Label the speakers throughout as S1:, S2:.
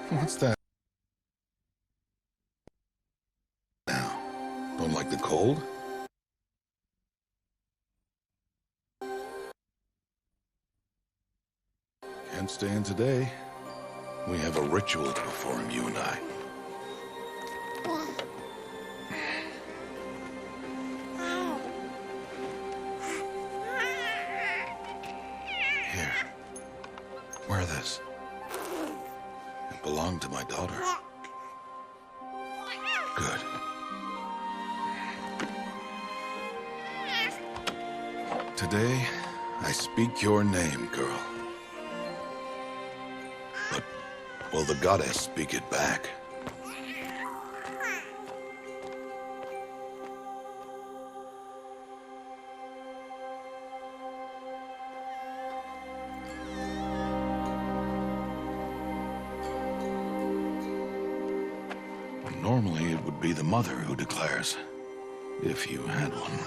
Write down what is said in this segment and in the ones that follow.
S1: What's that now? Don't like the cold? Can't stay in today. We have a ritual to perform, you and I. Here. Wear this. It belonged to my daughter. Good. Today, I speak your name, girl. But will the goddess speak it back? Normally, it would be the mother who declares, if you had one.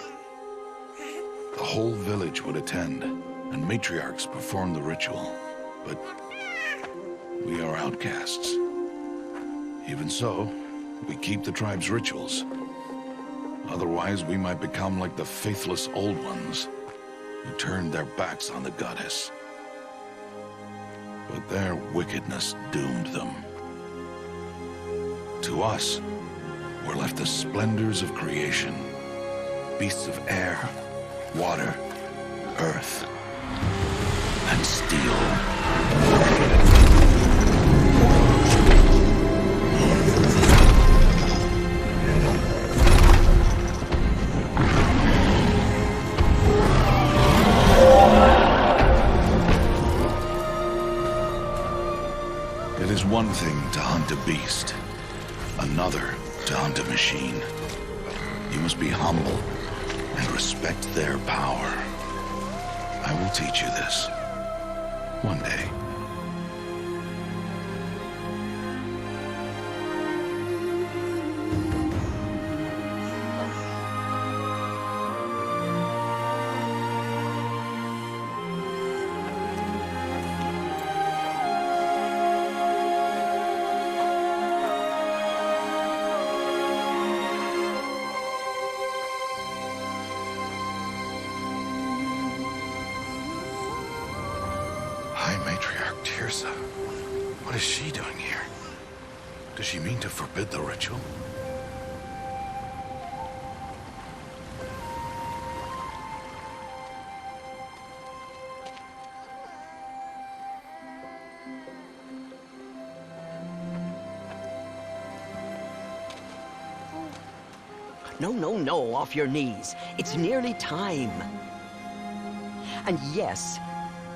S1: The whole village would attend, and matriarchs perform the ritual. But we are outcasts. Even so, we keep the tribe's rituals. Otherwise, we might become like the faithless old ones, who turned their backs on the goddess. But their wickedness doomed them. To us, were left the splendors of creation. Beasts of air, water, earth, and steel. It is one thing to hunt a beast, another to hunt a machine. You must be humble and respect their power. I will teach you this. One day. Matriarch Tirsa. What is she doing here? Does she mean to forbid the ritual?
S2: No, off your knees. It's nearly time. And yes,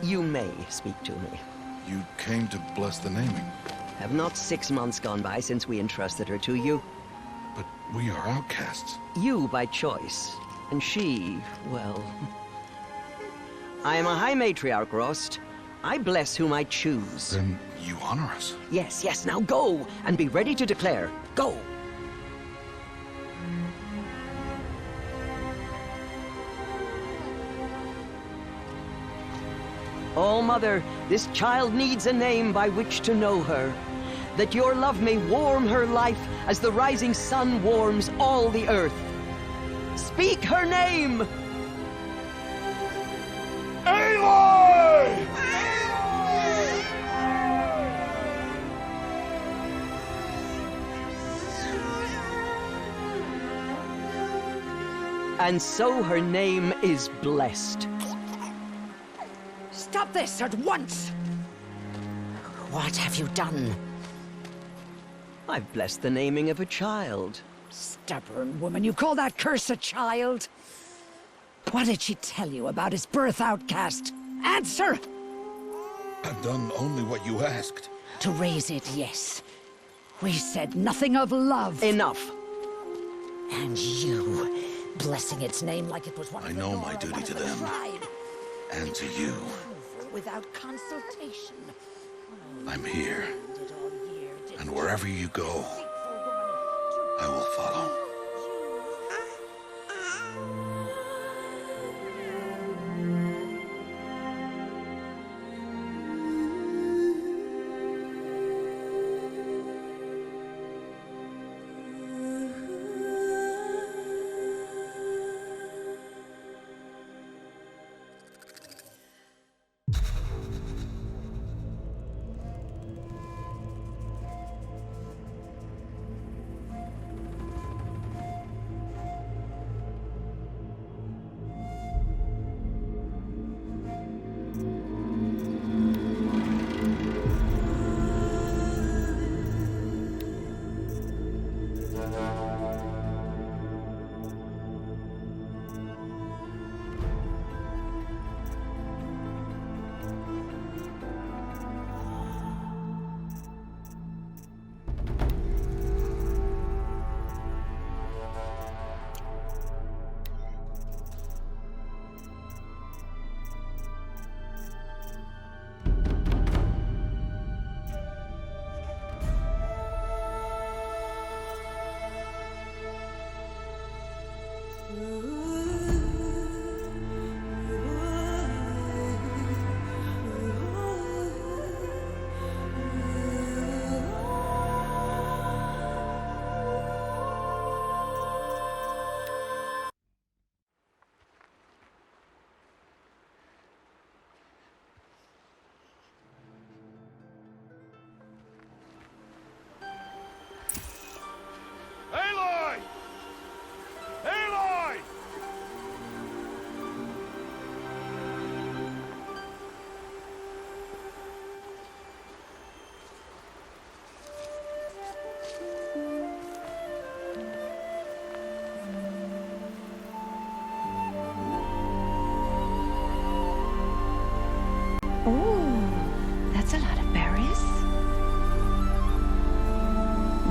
S2: you may speak to me.
S1: You came to bless the naming.
S2: Have not 6 months gone by since we entrusted her to you?
S1: But we are outcasts.
S2: You by choice, and she, well... I am a high matriarch, Rost. I bless whom I choose.
S1: Then you honor us.
S2: Yes, now go, and be ready to declare. Go! Oh, Mother, this child needs a name by which to know her. That your love may warm her life as the rising sun warms all the earth. Speak her name!
S3: Aloy!
S2: And so her name is blessed.
S4: Stop this at once! What have you done?
S2: I've blessed the naming of a child.
S4: Stubborn woman, you call that curse a child? What did she tell you about his birth, outcast? Answer!
S1: I've done only what you asked.
S4: To raise it, yes. We said nothing of love.
S2: Enough.
S4: And you, blessing its name like it was one
S1: I
S4: of
S1: know my duty to them. And to you.
S4: Without consultation.
S1: I'm here. And wherever you go, I will follow.
S3: Oh, that's a lot of berries.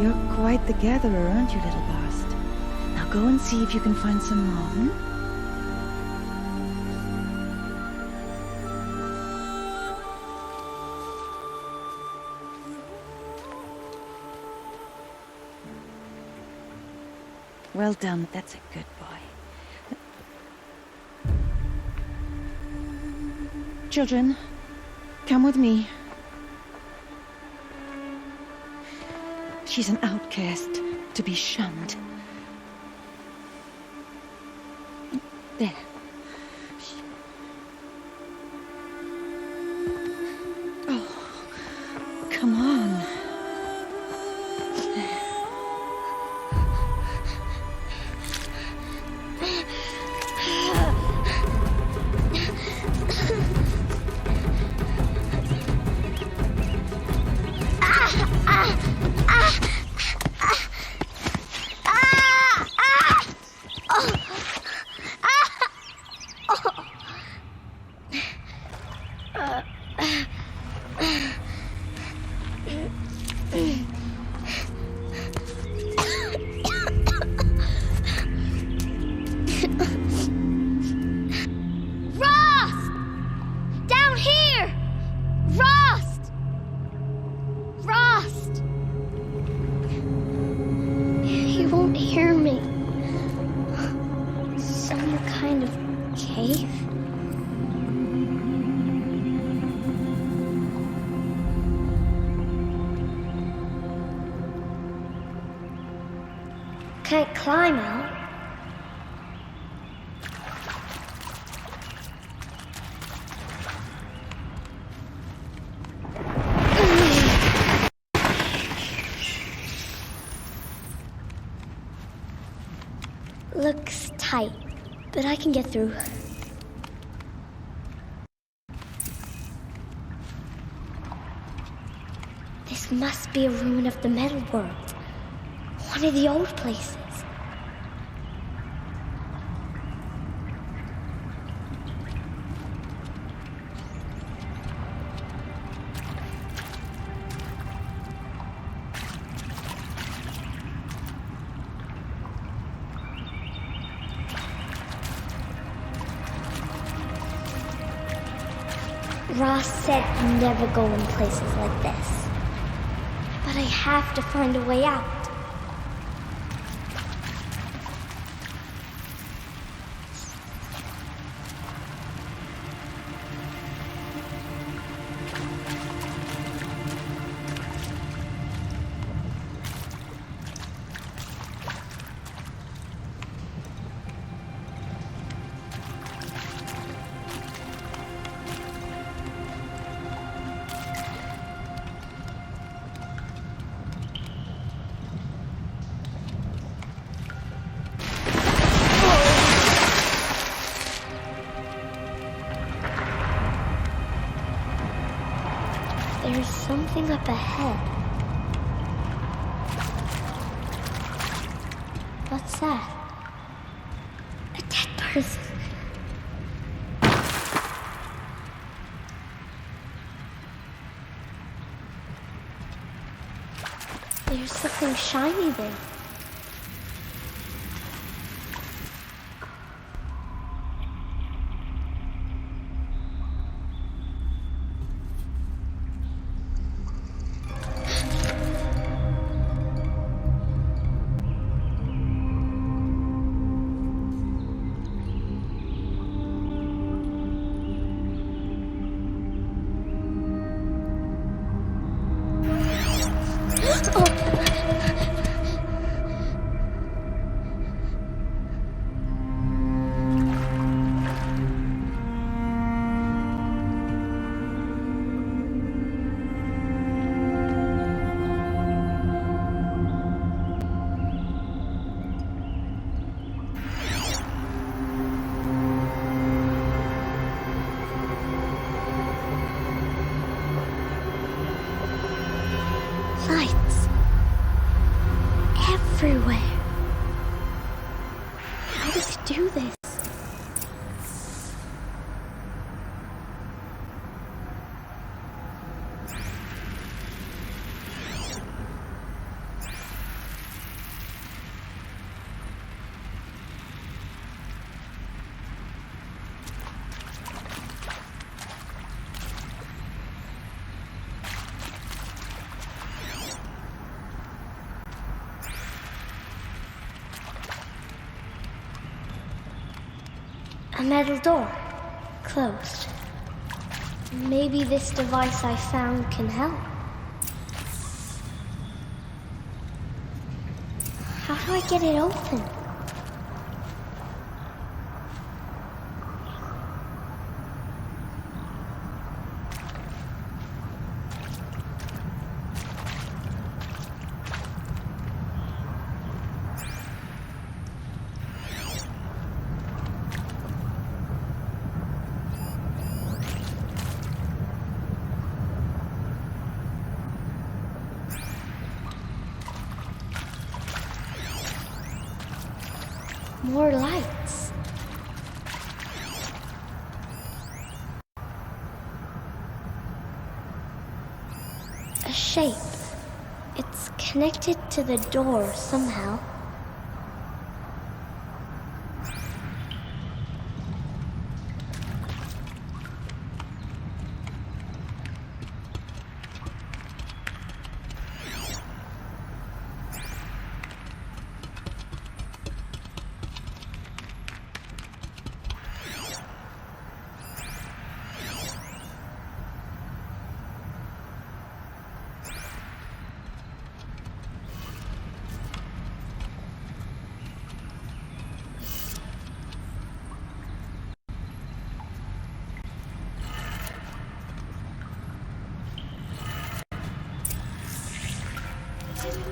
S3: You're quite the gatherer, aren't you, little Bast? Now go and see if you can find some more, hmm? Well done, that's a good boy. Children, come with me. She's an outcast, to be shunned. There. Oh, come on.
S5: Can't climb out. Looks tight, but I can get through. This must be a ruin of the metal world. One of the old places. Ross said never go in places like this. But I have to find a way out. There's something up ahead. What's that? A dead person. There's something shiny there. Lights. Everywhere. How does it do this? metal door. Closed. Maybe this device I found can help. How do I get it open? More lights. A shape. It's connected to the door somehow.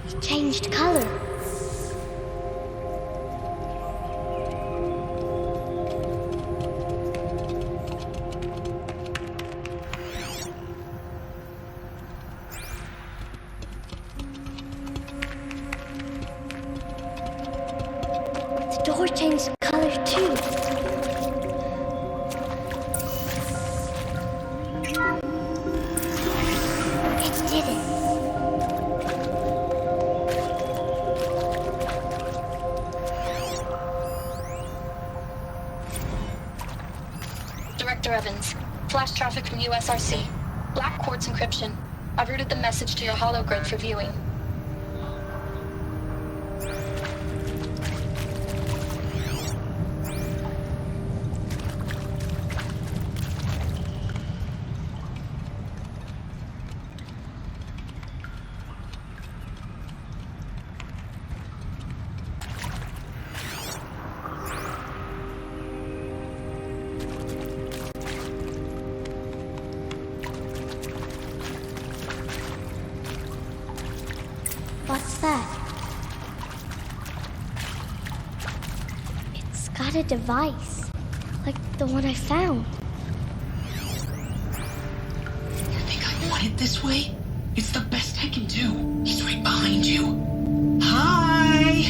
S5: It changed color. The door changed color too. It did it.
S6: Director Evans, flash traffic from USRC. Black quartz encryption. I've routed the message to your hologrid for viewing.
S5: What's that? It's got a device, like the one I found.
S7: You think I want it this way? It's the best I can do. He's right behind you. Hi!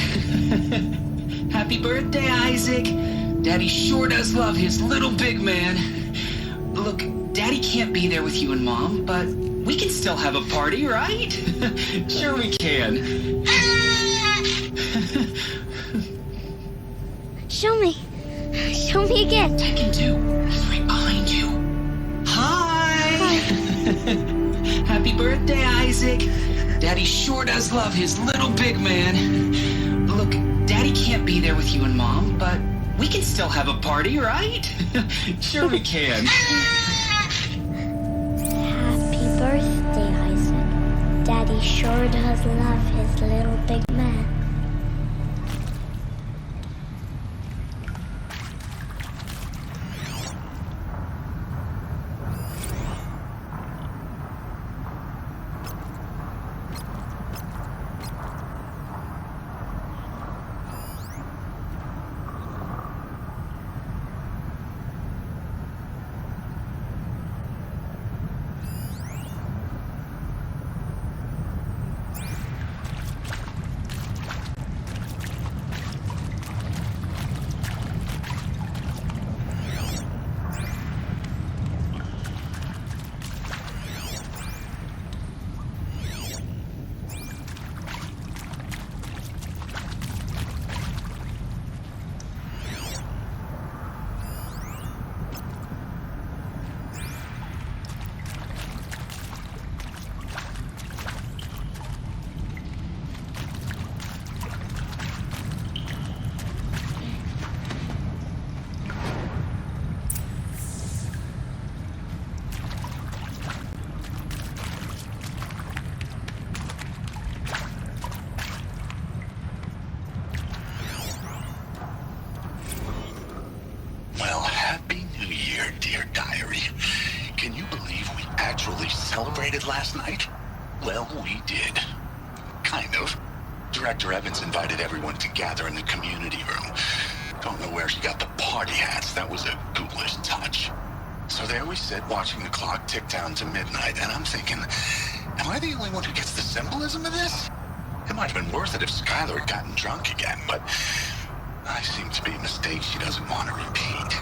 S7: Happy birthday, Isaac. Daddy sure does love his little big man. Look, Daddy can't be there with you and Mom, but we can still have a party, right? Sure we can.
S5: Show me. Show me again.
S7: Tekken 2. He's right behind you. Hi! Happy birthday, Isaac. Daddy sure does love his little big man. Look, Daddy can't be there with you and Mom, but we can still have a party, right? Sure we can.
S5: Happy birthday, Isaac. Daddy sure does love his little big man.
S8: actually celebrated last night? Well, we did. Kind of. Director Evans invited everyone to gather in the community room. Don't know where she got the party hats. That was a ghoulish touch. So there we sit, watching the clock tick down to midnight, and I'm thinking, am I the only one who gets the symbolism of this? It might have been worth it if Skylar had gotten drunk again, but I seem to be a mistake she doesn't want to repeat.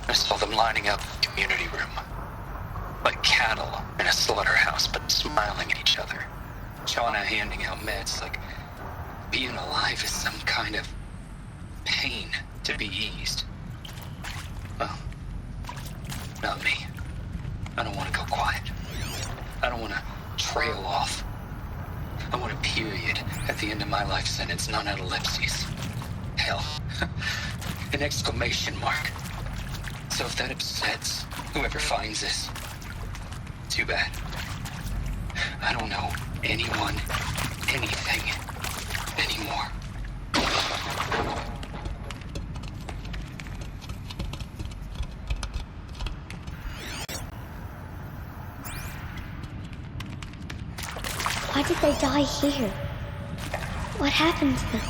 S7: I saw them lining up in the community room. Like cattle in a slaughterhouse, but smiling at each other. Shauna handing out meds like being alive is some kind of pain to be eased. Well, not me. I don't want to go quiet. I don't want to trail off. I want a period at the end of my life sentence, not an ellipses. Hell, an exclamation mark. So if that upsets whoever finds this, too bad. I don't know anyone, anything, anymore.
S5: Why did they die here? What happened to them?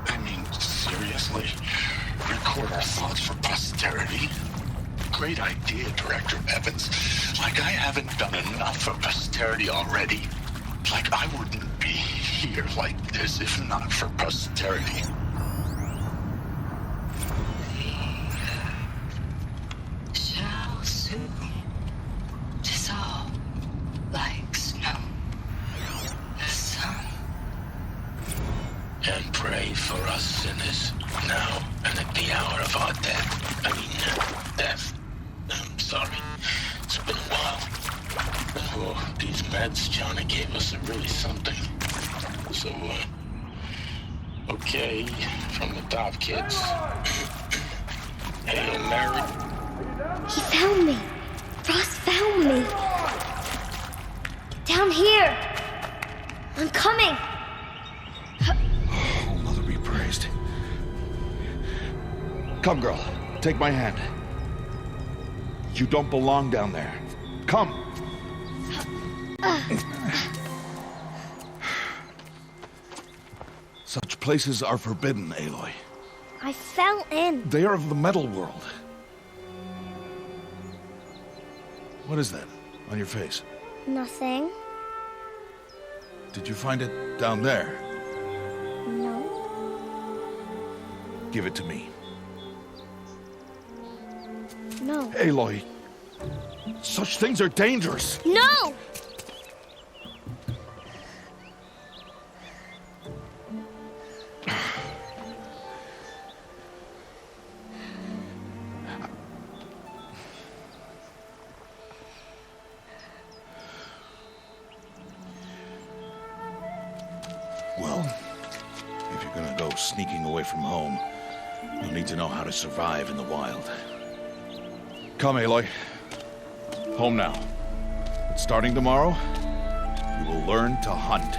S8: I mean, seriously? Record our thoughts for posterity? Great idea, Director Evans. Like I haven't done enough for posterity already. Like I wouldn't be here like this if not for posterity.
S6: Shall soon dissolve like snow. The sun.
S8: And pray for us sinners, now and at the hour of our death. Death. I'm sorry. It's been a while. Oh, these meds Johnny gave us are really something. So, okay, from the top, kids. Hail Mary.
S5: He found me. Ross found me. Down here. I'm coming.
S1: Oh, Mother be praised. Come, girl. Take my hand. You don't belong down there. Come. Such places are forbidden, Aloy.
S5: I fell in.
S1: They are of the metal world. What is that on your face?
S5: Nothing.
S1: Did you find it down there?
S5: No.
S1: Give it to me.
S5: No.
S1: Aloy, such things are dangerous.
S5: No!
S1: Well, if you're gonna go sneaking away from home, you'll need to know how to survive in the wild. Come, Aloy. Home now. But starting tomorrow, you will learn to hunt.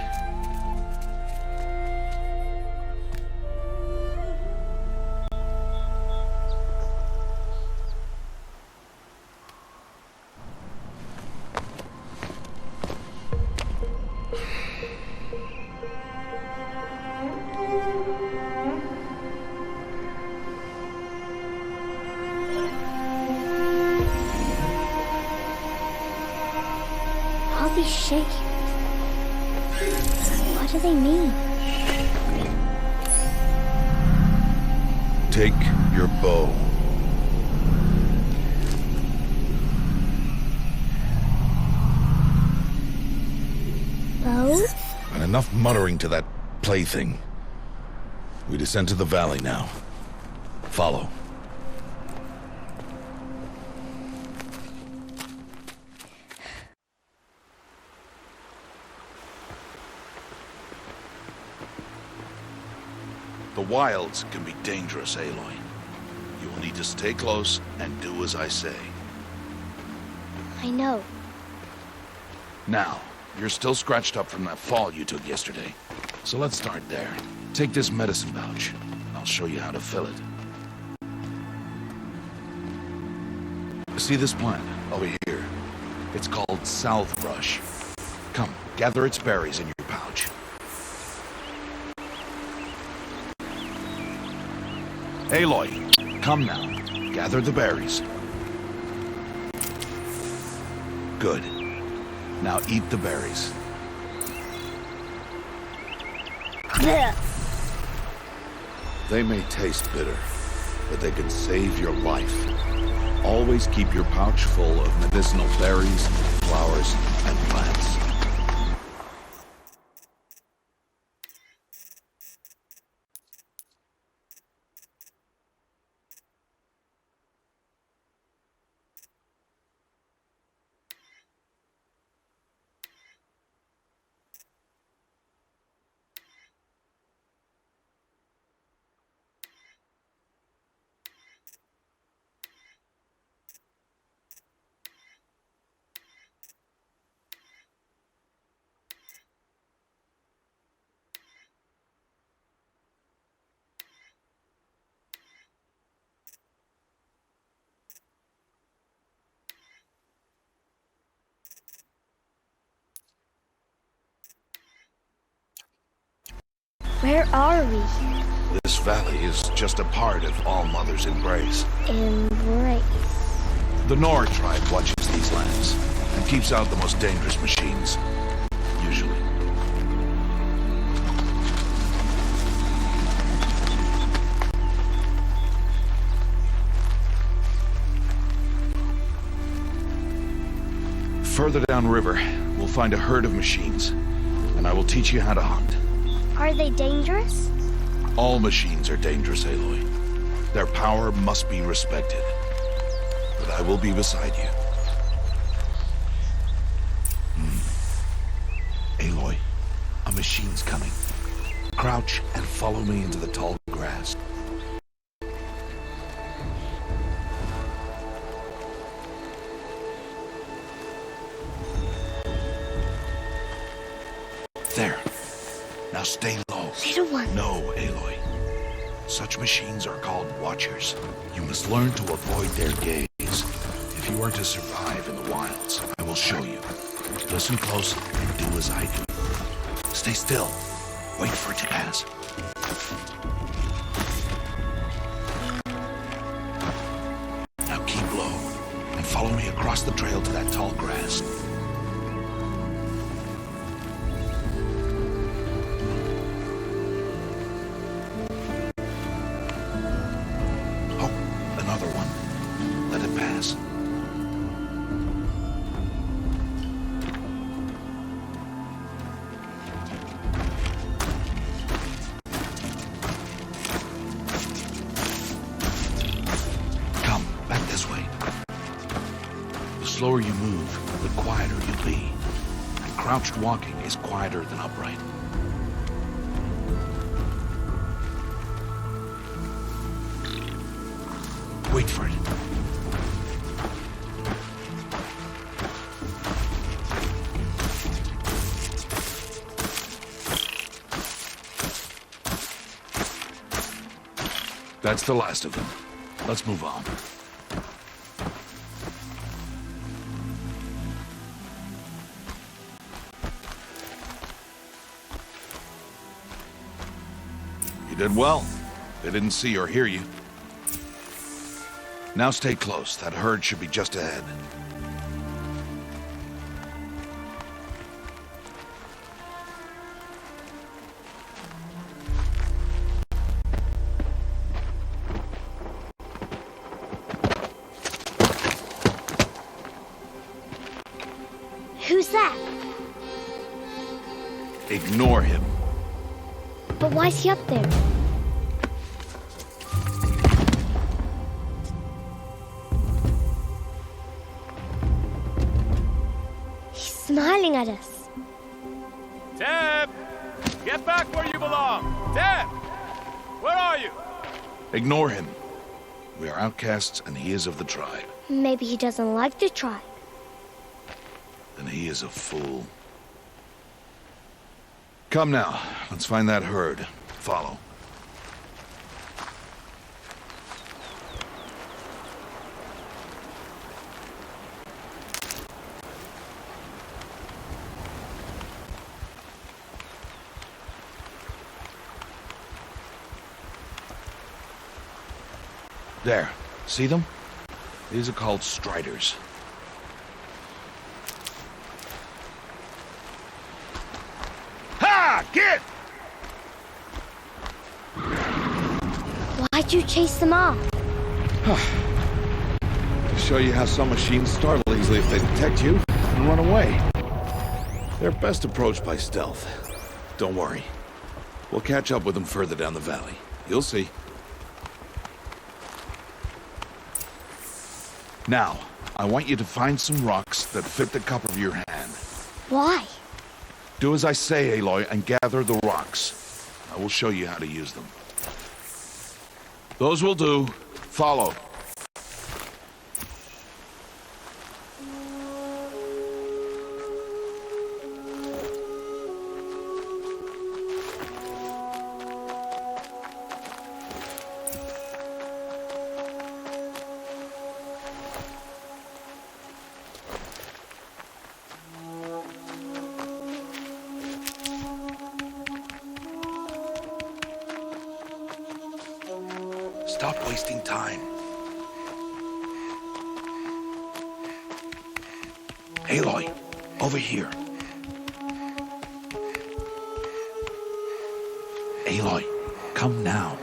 S5: All these shapes. What do they mean?
S1: Take your bow.
S5: Bow?
S1: And enough muttering to that plaything. We descend to the valley now. Follow. The wilds can be dangerous, Aloy. You will You need to stay close and do as I say.
S5: I know.
S1: Now, you're still scratched up from that fall you took yesterday. So let's start there. Take this medicine pouch. I'll show you how to fill it. See this plant over here? It's called southbrush. Come, gather its berries in your pouch. Aloy, come now. Gather the berries. Good. Now eat the berries.
S5: Blech.
S1: They may taste bitter, but they can save your life. Always keep your pouch full of medicinal berries, flowers, and plants.
S5: Where are we?
S1: This valley is just a part of All Mother's embrace.
S5: Embrace.
S1: The Nor tribe watches these lands and keeps out the most dangerous machines. Usually. Further downriver, we'll find a herd of machines, and I will teach you how to hunt.
S5: Are they dangerous?
S1: All machines are dangerous, Aloy. Their power must be respected. But I will be beside you. Aloy, a machine's coming. Crouch and follow me into the tall grass. There. Now stay low.
S5: Little one.
S1: No, Aloy. Such machines are called watchers. You must learn to avoid their gaze. If you are to survive in the wilds, I will show you. Listen close and do as I do. Stay still. Wait for it to pass. Now keep low and follow me across the trail to that tall grass. The slower you move, the quieter you'll be. And crouched walking is quieter than upright. Wait for it. That's the last of them. Let's move on. You did well. They didn't see or hear you. Now stay close. That herd should be just ahead.
S5: Who's that?
S1: Ignore him.
S5: But why's he up there? He's smiling at us.
S9: Teb! Get back where you belong! Teb! Where are you?
S1: Ignore him. We are outcasts, and he is of the tribe.
S5: Maybe he doesn't like the tribe.
S1: Then he is a fool. Come now, let's find that herd. Follow. There. See them? These are called striders. Ha! Get!
S5: Why'd you chase them off?
S1: To show you how some machines startle easily if they detect you and run away. They're best approached by stealth. Don't worry. We'll catch up with them further down the valley. You'll see. Now, I want you to find some rocks that fit the cup of your hand.
S5: Why?
S1: Do as I say, Aloy, and gather the rocks. I will show you how to use them. Those will do. Follow. Stop wasting time. Aloy, over here. Aloy, come now.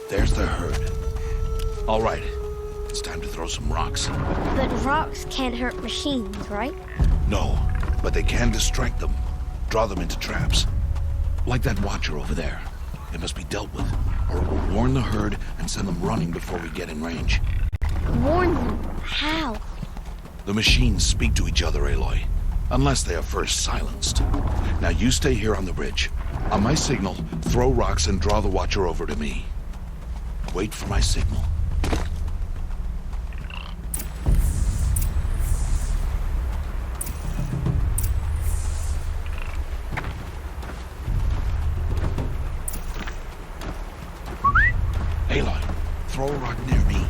S1: There's the herd. All right, it's time to throw some rocks.
S5: But rocks can't hurt machines, right?
S1: No, but they can distract them. Draw them into traps. Like that watcher over there. It must be dealt with, or it will warn the herd and send them running before we get in range.
S5: Warn them? How?
S1: The machines speak to each other, Aloy. Unless they are first silenced. Now you stay here on the bridge. On my signal, throw rocks and draw the watcher over to me. Wait for my signal. Aloy, throw a rock near me.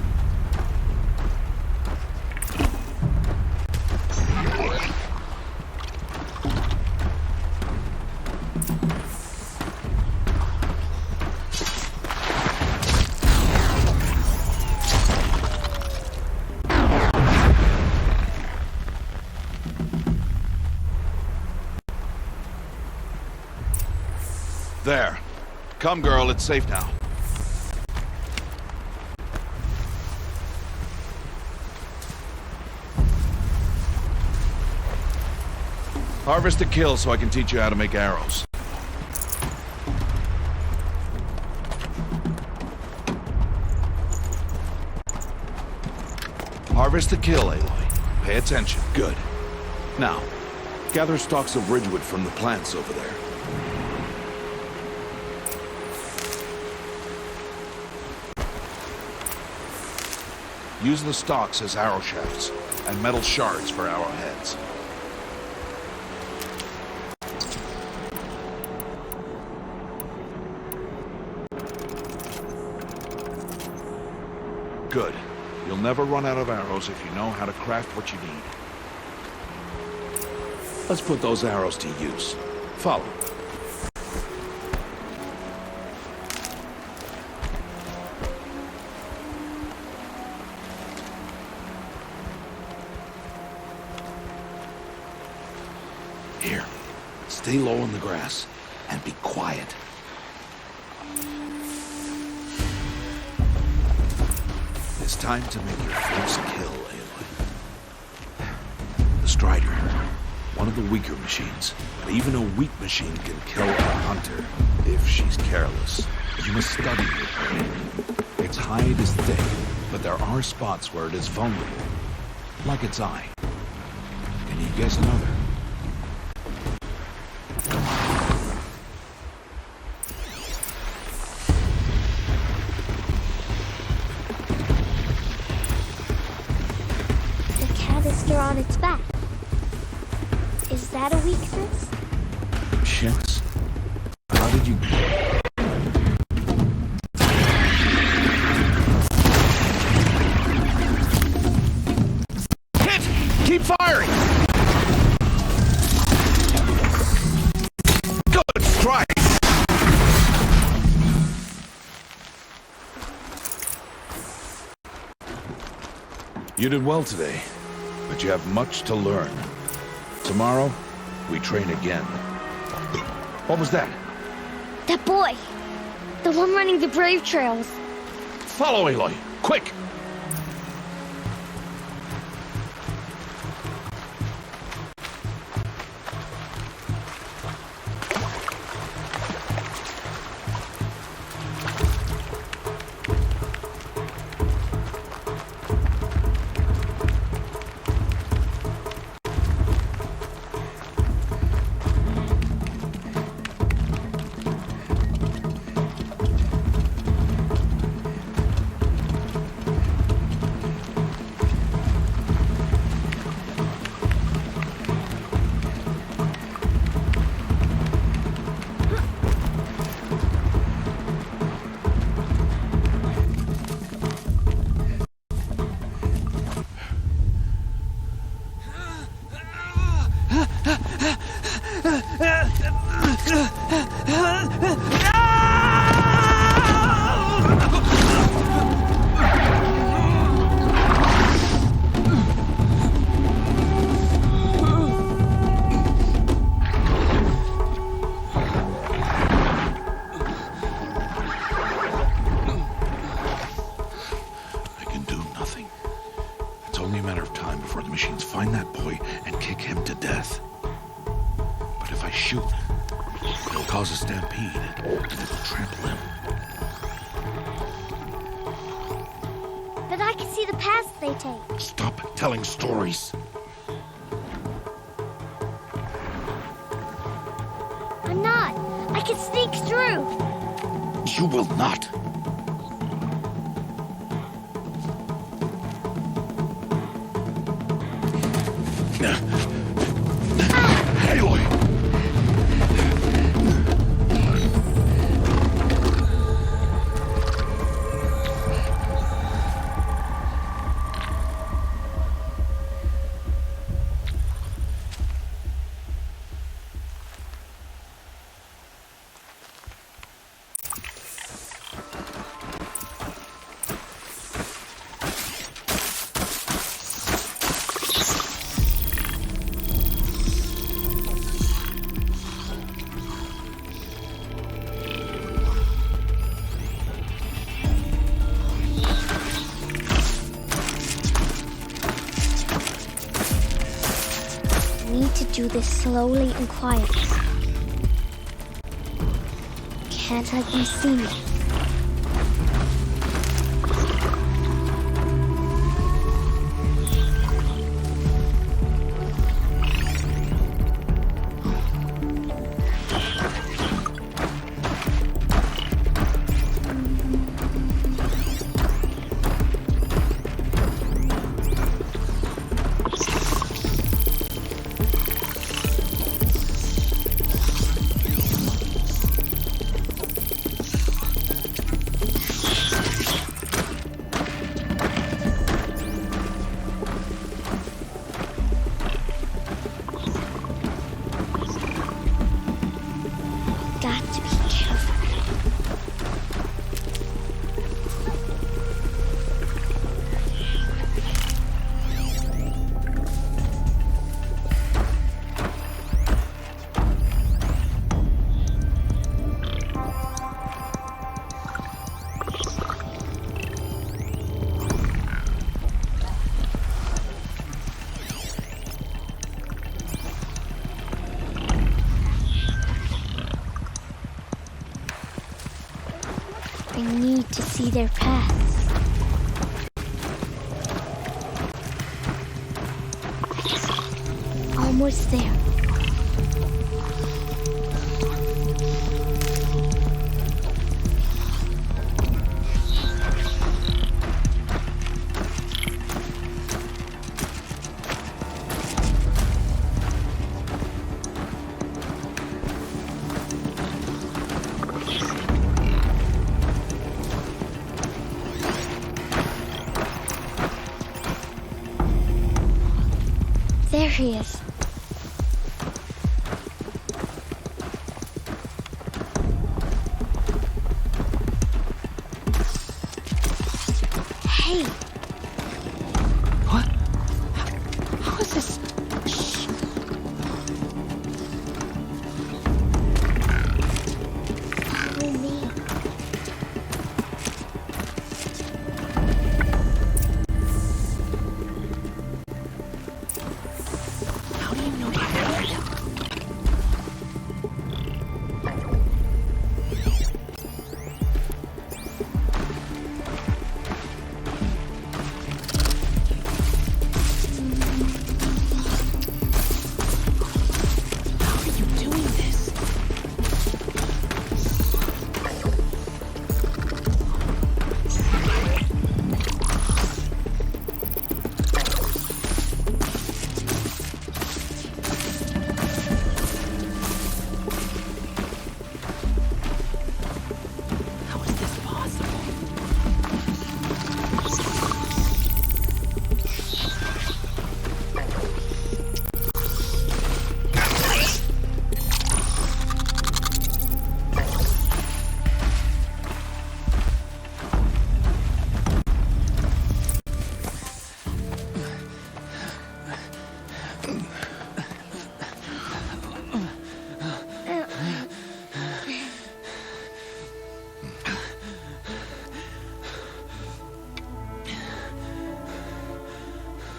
S1: There. Come, girl, it's safe now. Harvest a kill so I can teach you how to make arrows. Harvest the kill, Aloy. Pay attention. Good. Now, gather stalks of ridgewood from the plants over there. Use the stalks as arrow shafts, and metal shards for arrowheads. Good. You'll never run out of arrows if you know how to craft what you need. Let's put those arrows to use. Follow. Here. Stay low in the grass and be quiet. It's time to make your first kill, Aloy. The Strider. One of the weaker machines. But even a weak machine can kill a hunter if she's careless. You must study it. Its hide is thick, but there are spots where it is vulnerable. Like its eye. Can you guess another?
S5: sister on its back. Is that a weakness?
S1: Chicks? How did you...
S9: Hit! Keep firing! Good strike!
S1: You did well today, but you have much to learn. Tomorrow, we train again. What was that?
S5: That boy! The one running the brave trails.
S1: Follow Aloy, quick! Find that boy and kick him to death. But if I shoot, it'll cause a stampede and it'll trample him.
S5: But I can see the paths they take.
S1: Stop telling stories.
S5: I'm not. I can sneak through.
S1: You will not. Aloy!
S5: Do this slowly and quietly. Can't let them see me. I need to see their paths. Almost there. There he is. Hey.
S7: What?
S5: How is this? Shh. Follow me.
S7: How do you know that?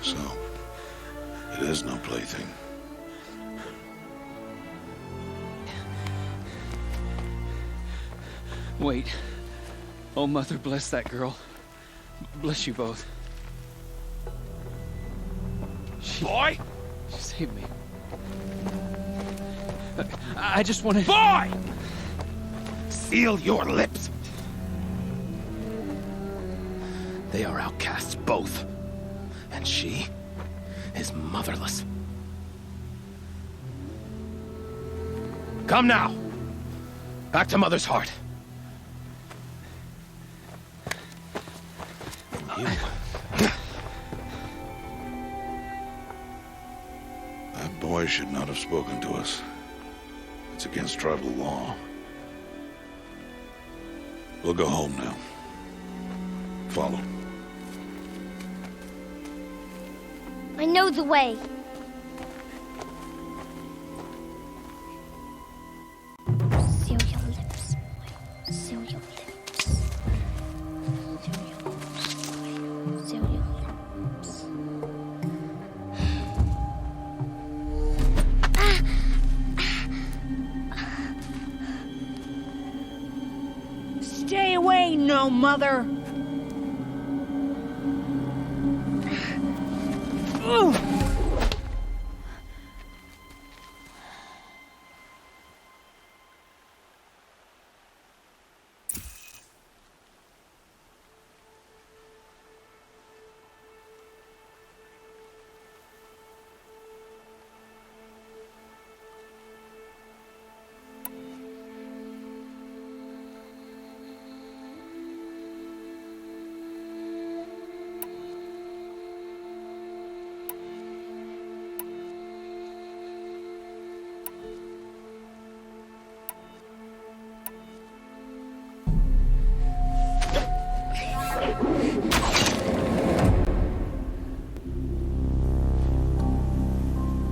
S1: So, it is no plaything.
S10: Wait. Oh, Mother, bless that girl. Bless you both.
S9: Boy!
S10: She saved me. I just wanted...
S9: Boy! Seal your lips! They are outcasts, both. And she is motherless. Come now! Back to Mother's heart.
S1: You. That boy should not have spoken to us. It's against tribal law. We'll go home now. Follow.
S5: I know the way. Seal your lips. Seal your lips. Seal your lips. Seal your lips.
S4: Stay away, no mother!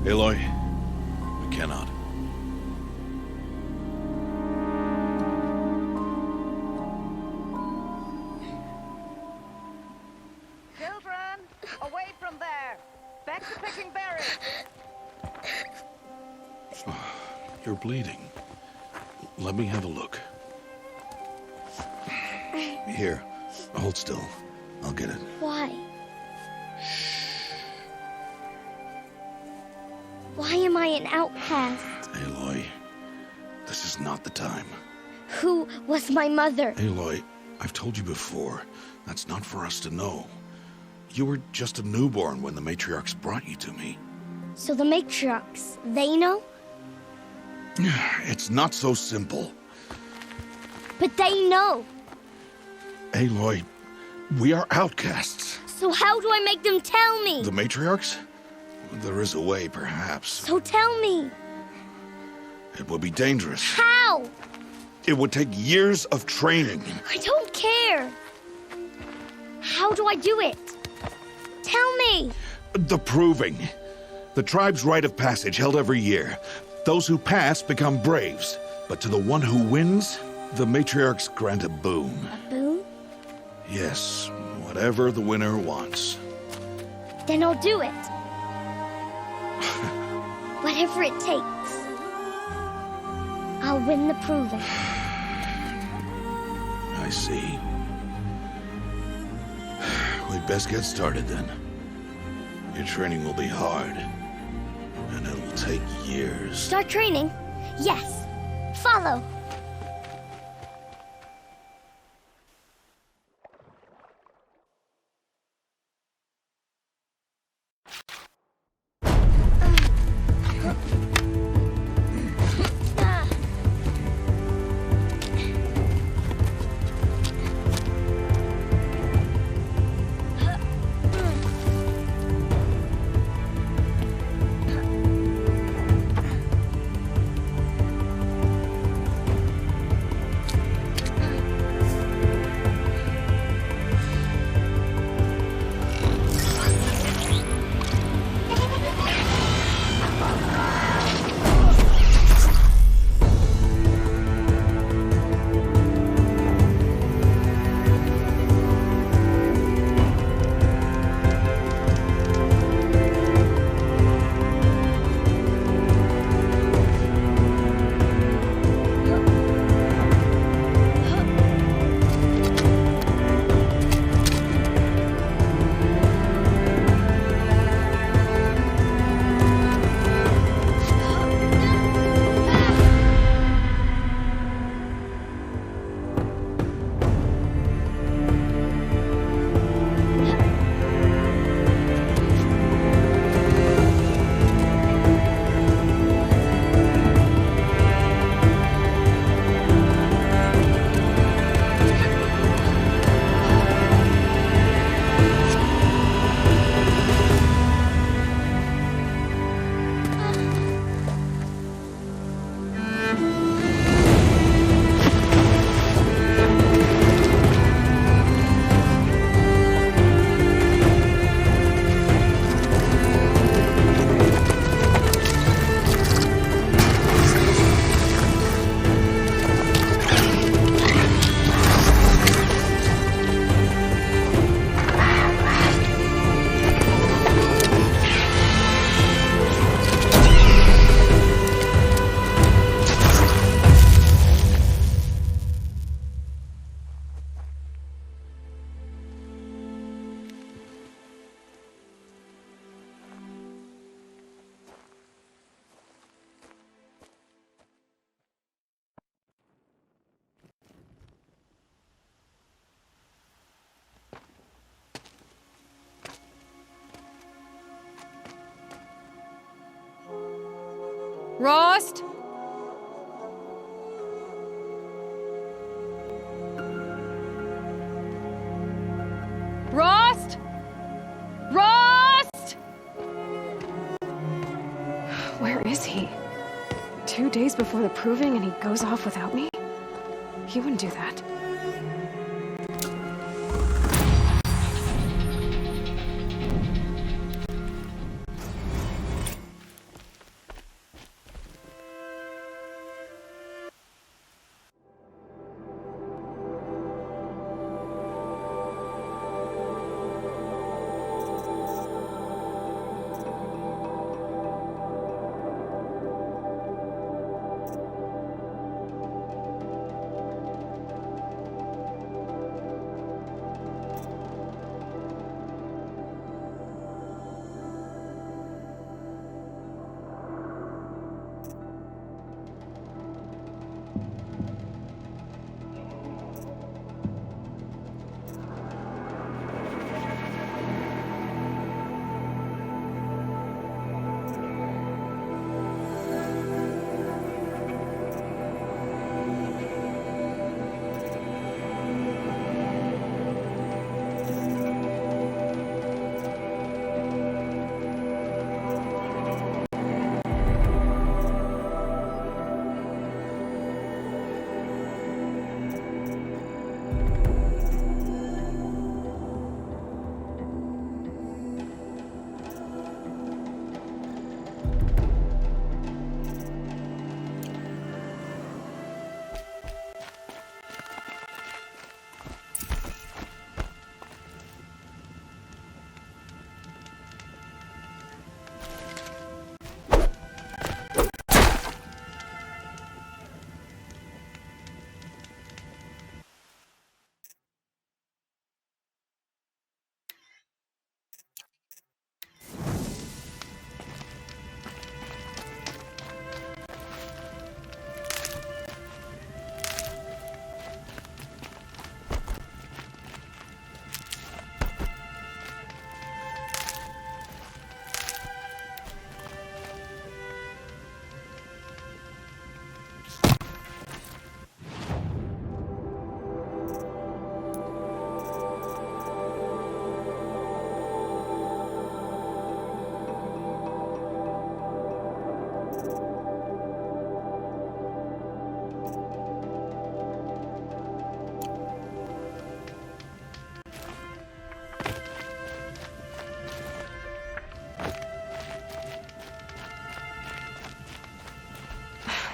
S1: Aloy, we cannot.
S11: Children, away from there. Back to picking berries.
S1: You're bleeding. Let me have a look. Here, hold still. I'll get it.
S5: Why? Why am I an outcast?
S1: Aloy, this is not the time.
S5: Who was my mother?
S1: Aloy, I've told you before, that's not for us to know. You were just a newborn when the matriarchs brought you to me.
S5: So the matriarchs, they know?
S1: It's not so simple.
S5: But they know.
S1: Aloy, we are outcasts.
S5: So how do I make them tell me?
S1: The matriarchs? There is a way, perhaps.
S5: So tell me,
S1: It would be dangerous.
S5: how?
S1: It would take years of training.
S5: I don't care. How do I do it? Tell me.
S1: The proving. The tribe's rite of passage held every year. Those who pass become braves. But to the one who wins, the matriarchs grant a boon.
S5: A boon?
S1: Yes, whatever the winner wants.
S5: Then I'll do it. Whatever it takes. I'll win the proving.
S1: I see. We'd best get started then. Your training will be hard, and it will take years.
S5: Start training? Yes. Follow.
S12: Rost? Rost? Rost?
S13: Where is he? 2 days before the proving and he goes off without me? He wouldn't do that.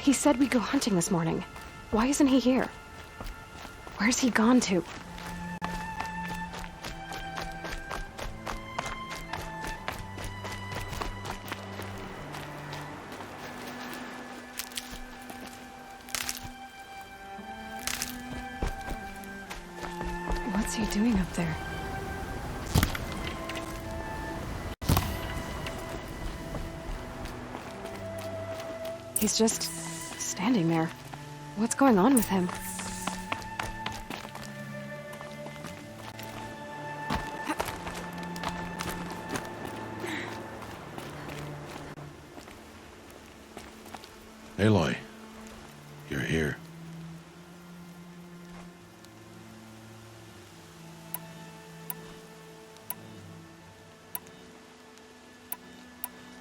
S13: He said we'd go hunting this morning. Why isn't he here? Where's he gone to? What's he doing up there? He's just standing there. What's going on with him?
S1: Aloy, you're here.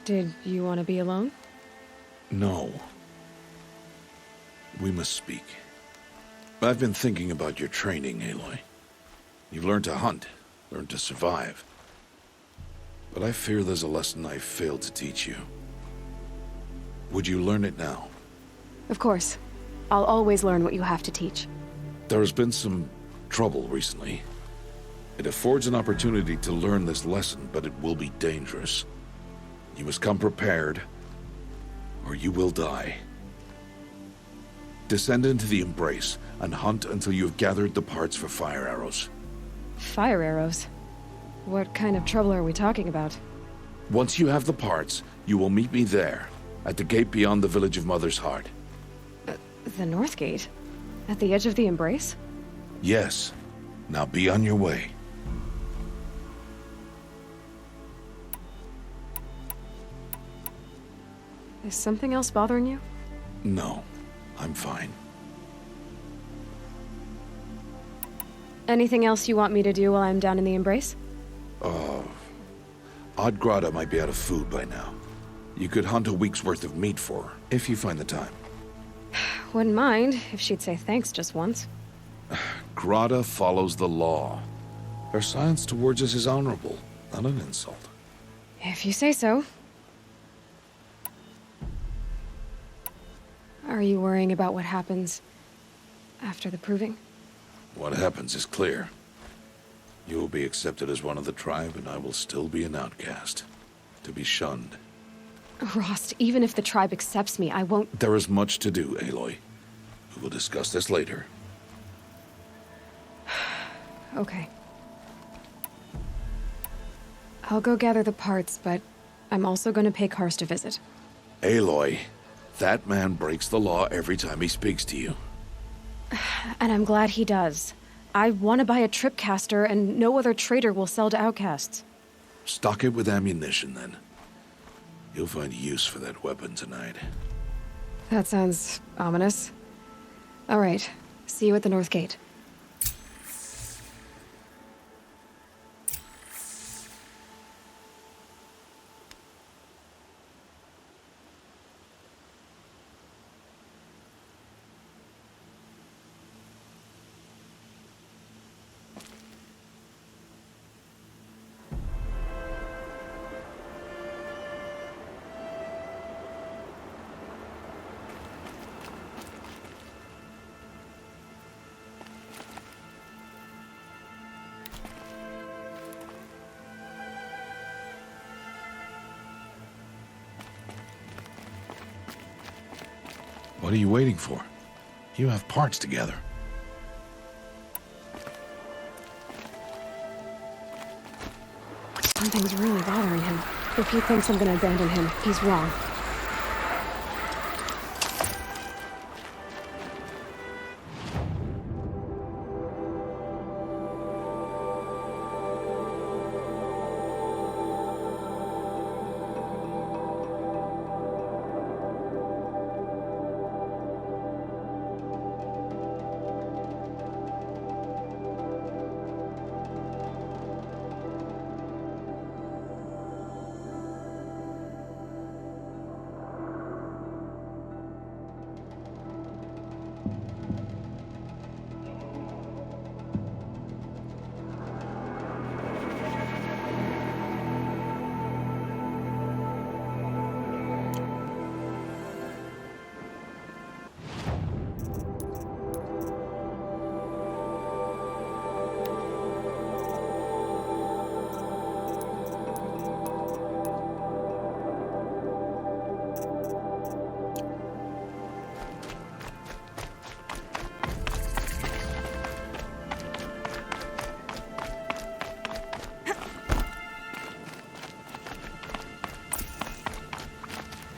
S13: Did you want to be alone?
S1: No. We must speak. I've been thinking about your training, Aloy. You've learned to hunt, learned to survive. But I fear there's a lesson I failed to teach you. Would you learn it now?
S13: Of course. I'll always learn what you have to teach.
S1: There has been some trouble recently. It affords an opportunity to learn this lesson, but it will be dangerous. You must come prepared, or you will die. Descend into the Embrace and hunt until you have gathered the parts for fire arrows.
S13: Fire arrows? What kind of trouble are we talking about?
S1: Once you have the parts, you will meet me there, at the gate beyond the village of Mother's Heart.
S13: The North Gate? At the edge of the Embrace?
S1: Yes. Now be on your way.
S13: Is something else bothering you?
S1: No, I'm fine.
S13: Anything else you want me to do while I'm down in the Embrace?
S1: Odd Grata might be out of food by now. You could hunt a week's worth of meat for her, if you find the time.
S13: Wouldn't mind if she'd say thanks just once.
S1: Grata follows the law. Her silence towards us is honorable, not an insult.
S13: If you say so. Are you worrying about what happens after the proving?
S1: What happens is clear. You will be accepted as one of the tribe, and I will still be an outcast. To be shunned.
S13: Rost, even if the tribe accepts me, I won't—
S1: There is much to do, Aloy. We will discuss this later.
S13: Okay. I'll go gather the parts, but I'm also going to pay Karst a visit.
S1: Aloy, that man breaks the law every time he speaks to you.
S13: And I'm glad he does. I want to buy a tripcaster, and no other trader will sell to outcasts.
S1: Stock it with ammunition, then. You'll find use for that weapon tonight.
S13: That sounds ominous. All right. See you at the North Gate.
S1: What are you waiting for? You have parts together.
S13: Something's really bothering him. If he thinks I'm gonna abandon him, he's wrong.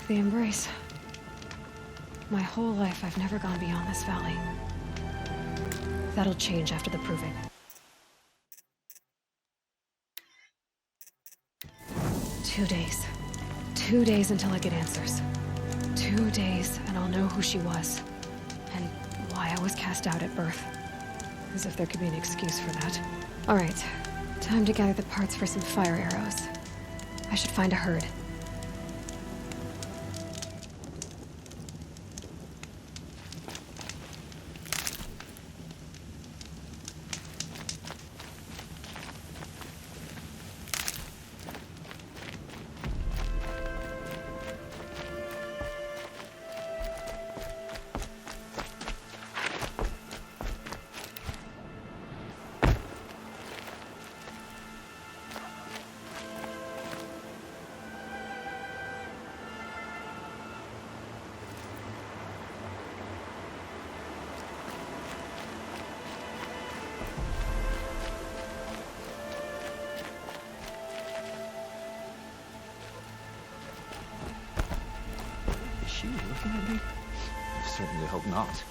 S13: The embrace. My whole life, I've never gone beyond this valley. That'll change after the proving. Two days. 2 days until I get answers. 2 days, and I'll know who she was. And why I was cast out at birth. As if there could be an excuse for that. Alright, time to gather the parts for some fire arrows. I should find a herd.
S10: Is she looking at me? I certainly hope not.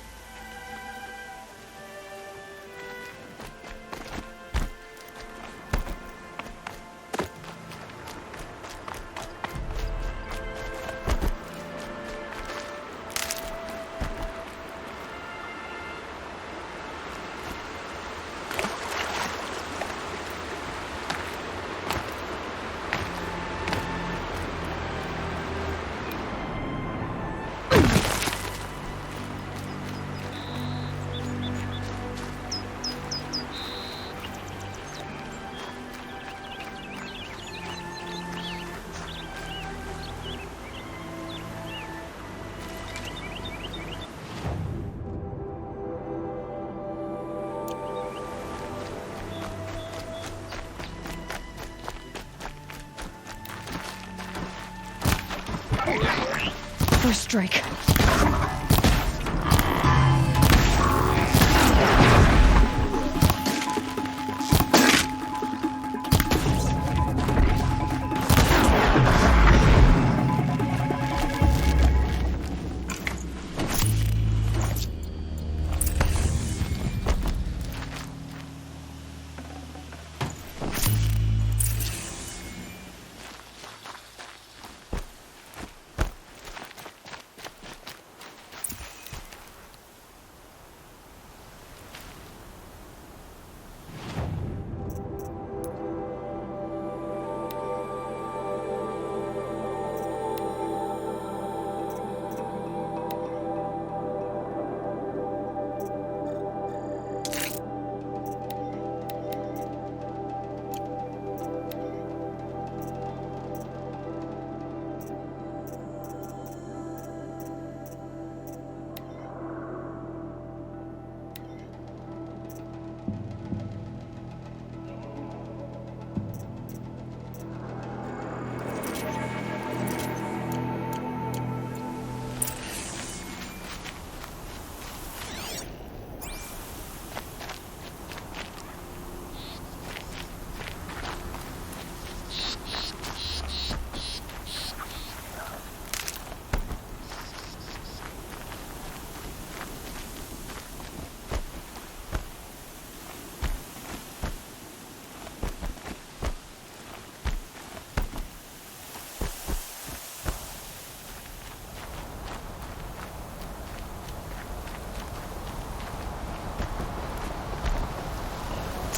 S10: First strike.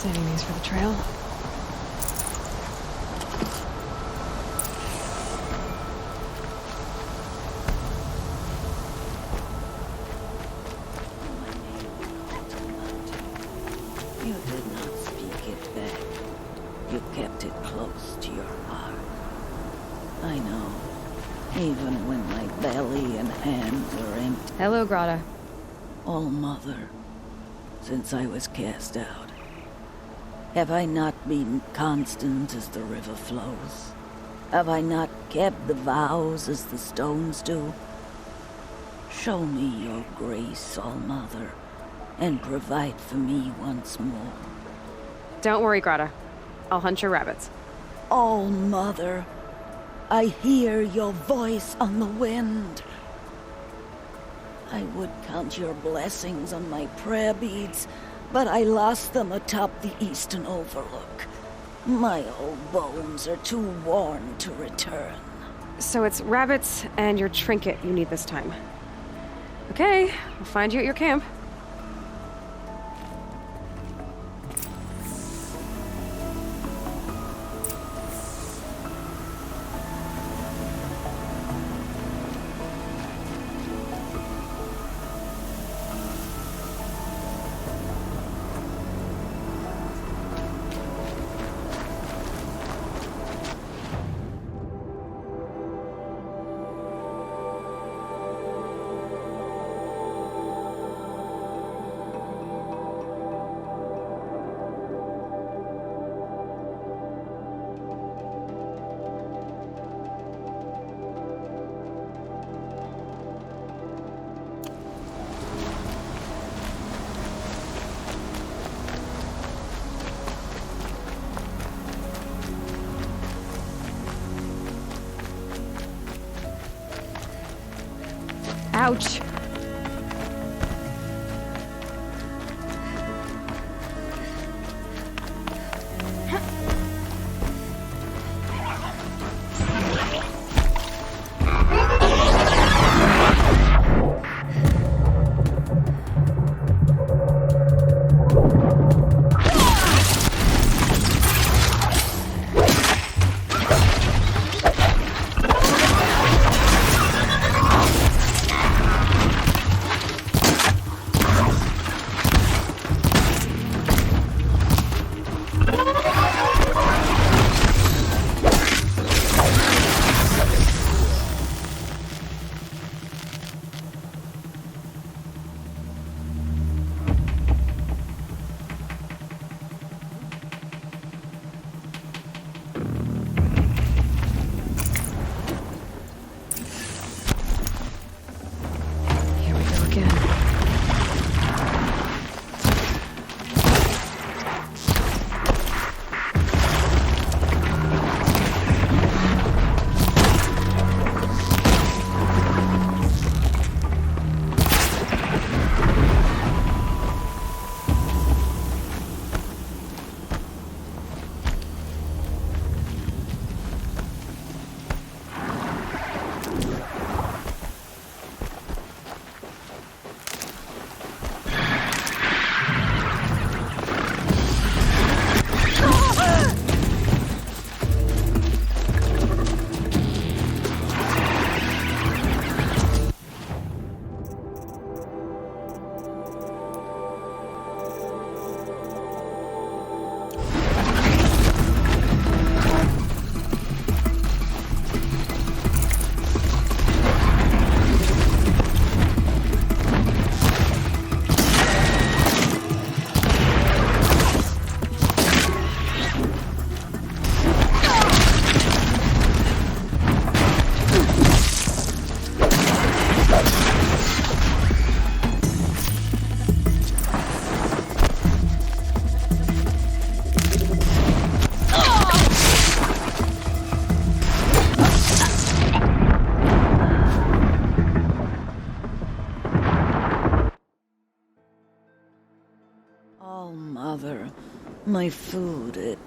S10: Saving these for the trail.
S12: You did not speak it back. You kept it close to your heart. I know. Even when my belly and hands are empty.
S13: Hello, Grata.
S12: Oh, Mother. Since I was cast out, have I not been constant as the river flows? Have I not kept the vows as the stones do? Show me your grace, All-Mother, and provide for me once more.
S13: Don't worry, Grata. I'll hunt your rabbits.
S12: All-Mother, I hear your voice on the wind. I would count your blessings on my prayer beads, but I lost them atop the eastern overlook. My old bones are too worn to return.
S13: So it's rabbits and your trinket you need this time. Okay, I'll find you at your camp. Ouch.
S12: Oh, Mother, my food, it...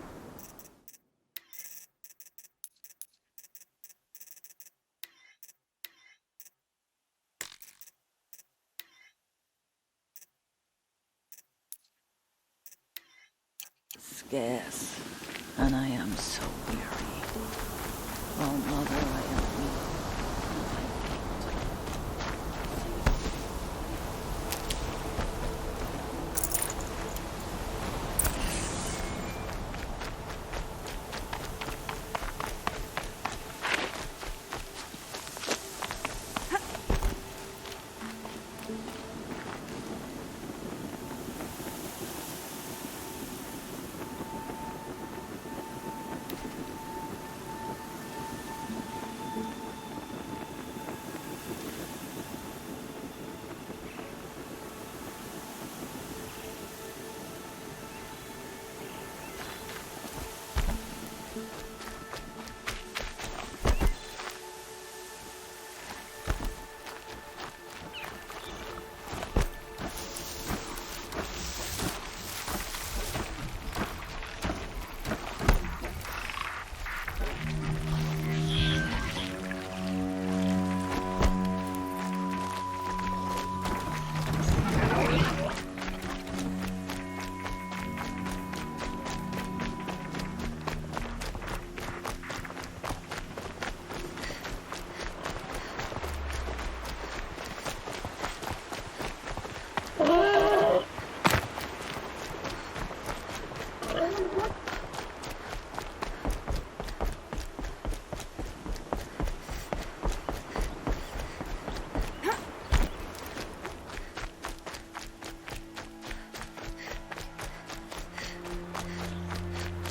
S12: scarce, and I am so weary. Oh, Mother, I am weak.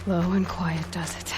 S13: Slow and quiet does it.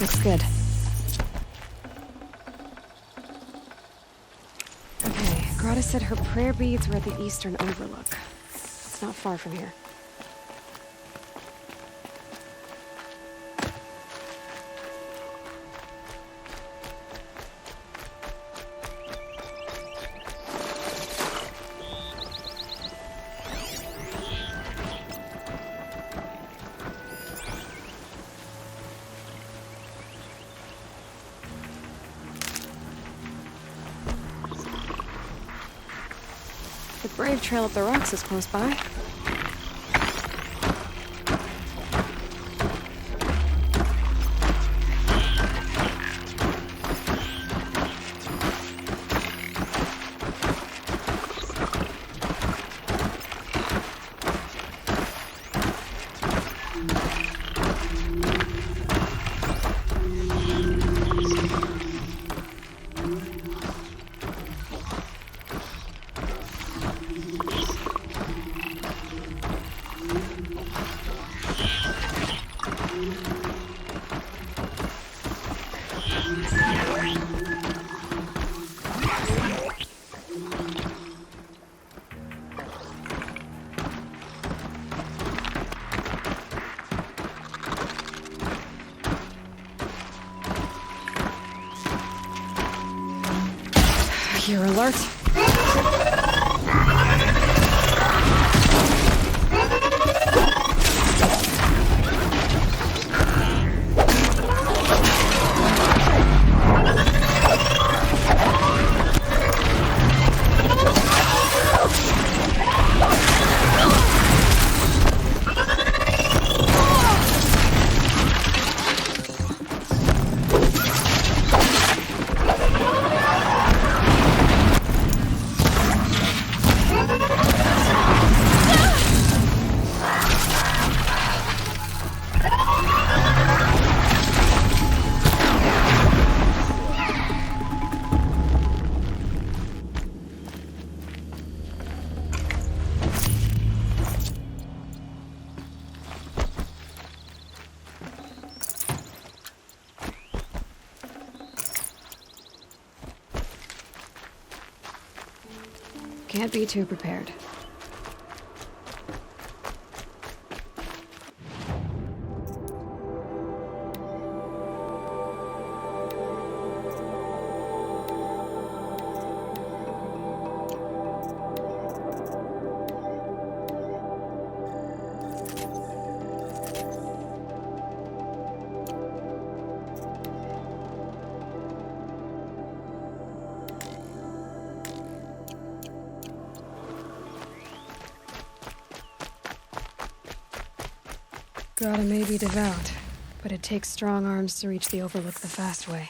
S13: Looks good. Okay, Grata said her prayer beads were at the eastern overlook. It's not far from here. The brave trail up the rocks is close by. You're alert. Can't be too prepared. Grata may be devout, But it takes strong arms to reach the Overlook the fast way.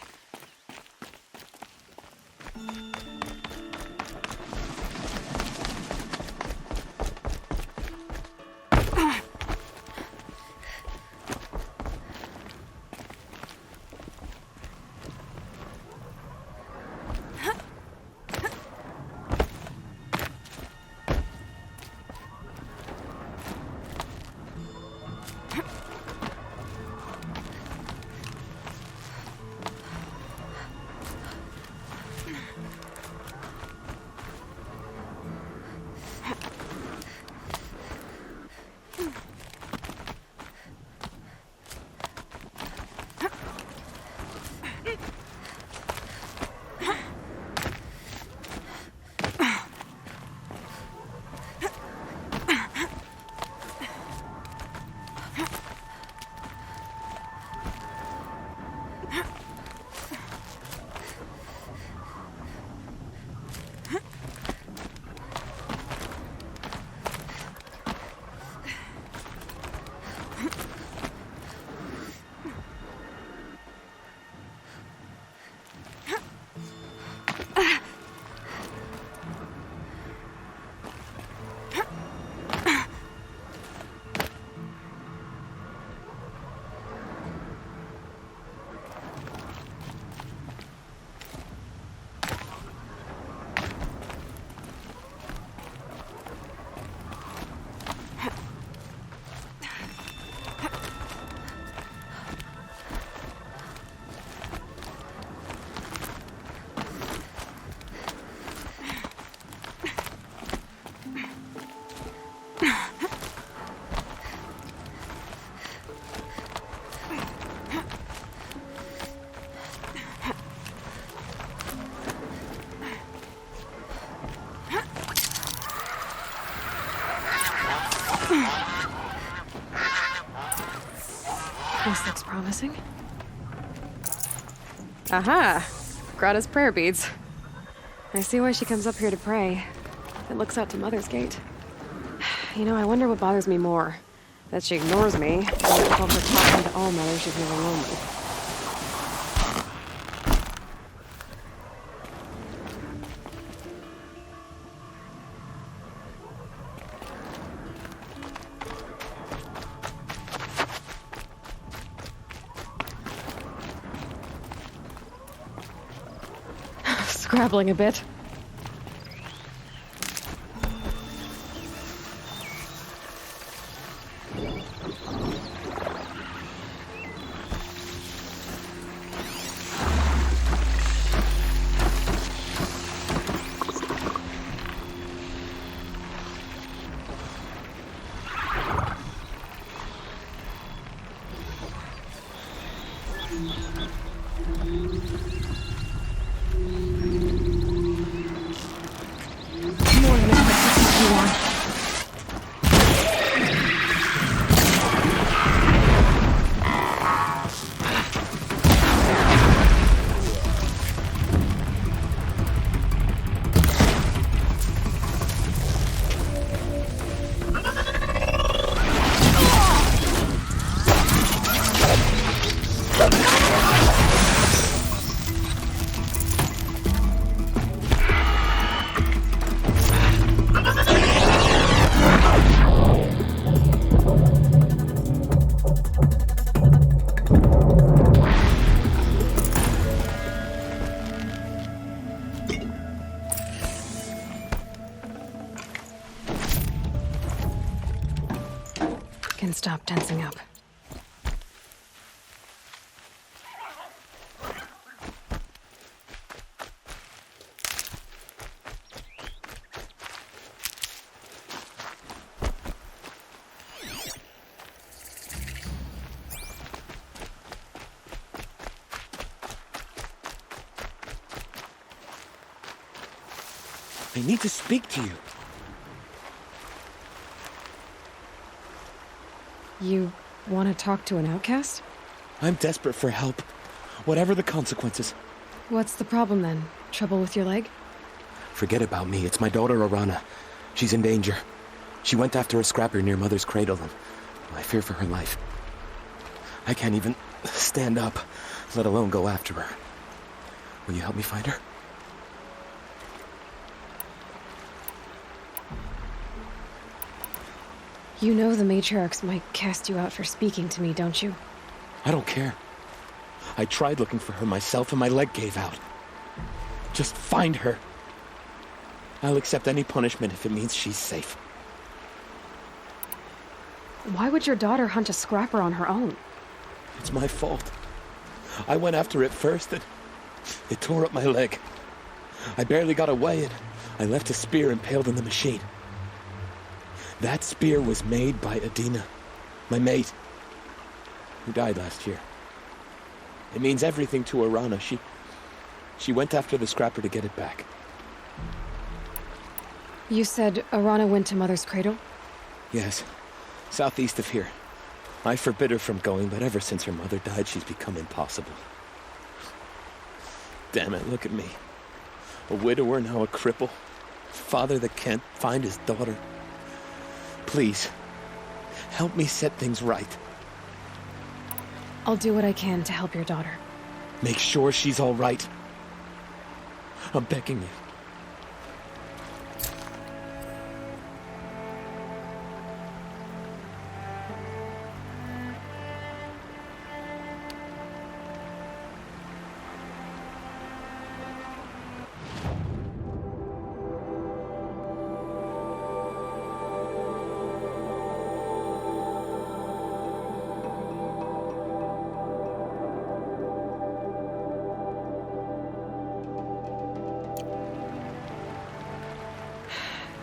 S13: This looks promising. Aha! Grata's prayer beads. I see why she comes up here to pray. It looks out to Mother's Gate. You know, I wonder what bothers me more. That she ignores me, or that over talking to all mothers she's never lonely. Scrabbling a bit. Stop tensing up.
S14: I need to speak to you.
S13: You want to talk to an outcast?
S14: I'm desperate for help, whatever the consequences.
S13: What's the problem then? Trouble with your leg?
S14: Forget about me. It's my daughter, Arana. She's in danger. She went after a scrapper near Mother's cradle, and I fear for her life. I can't even stand up, let alone go after her. Will you help me find her?
S13: You know the matriarchs might cast you out for speaking to me, don't you?
S14: I don't care. I tried looking for her myself and my leg gave out. Just find her. I'll accept any punishment if it means she's safe.
S13: Why would your daughter hunt a scrapper on her own?
S14: It's my fault. I went after it first and it tore up my leg. I barely got away and I left a spear impaled in the machine. That spear was made by Adina, my mate, who died last year. It means everything to Arana. She went after the scrapper to get it back.
S13: You said Arana went to Mother's Cradle?
S14: Yes, southeast of here. I forbid her from going, but ever since her mother died, she's become impossible. Damn it, look at me. A widower, now a cripple. Father that can't find his daughter. Please, help me set things right.
S13: I'll do what I can to help your daughter.
S14: Make sure she's all right. I'm begging you.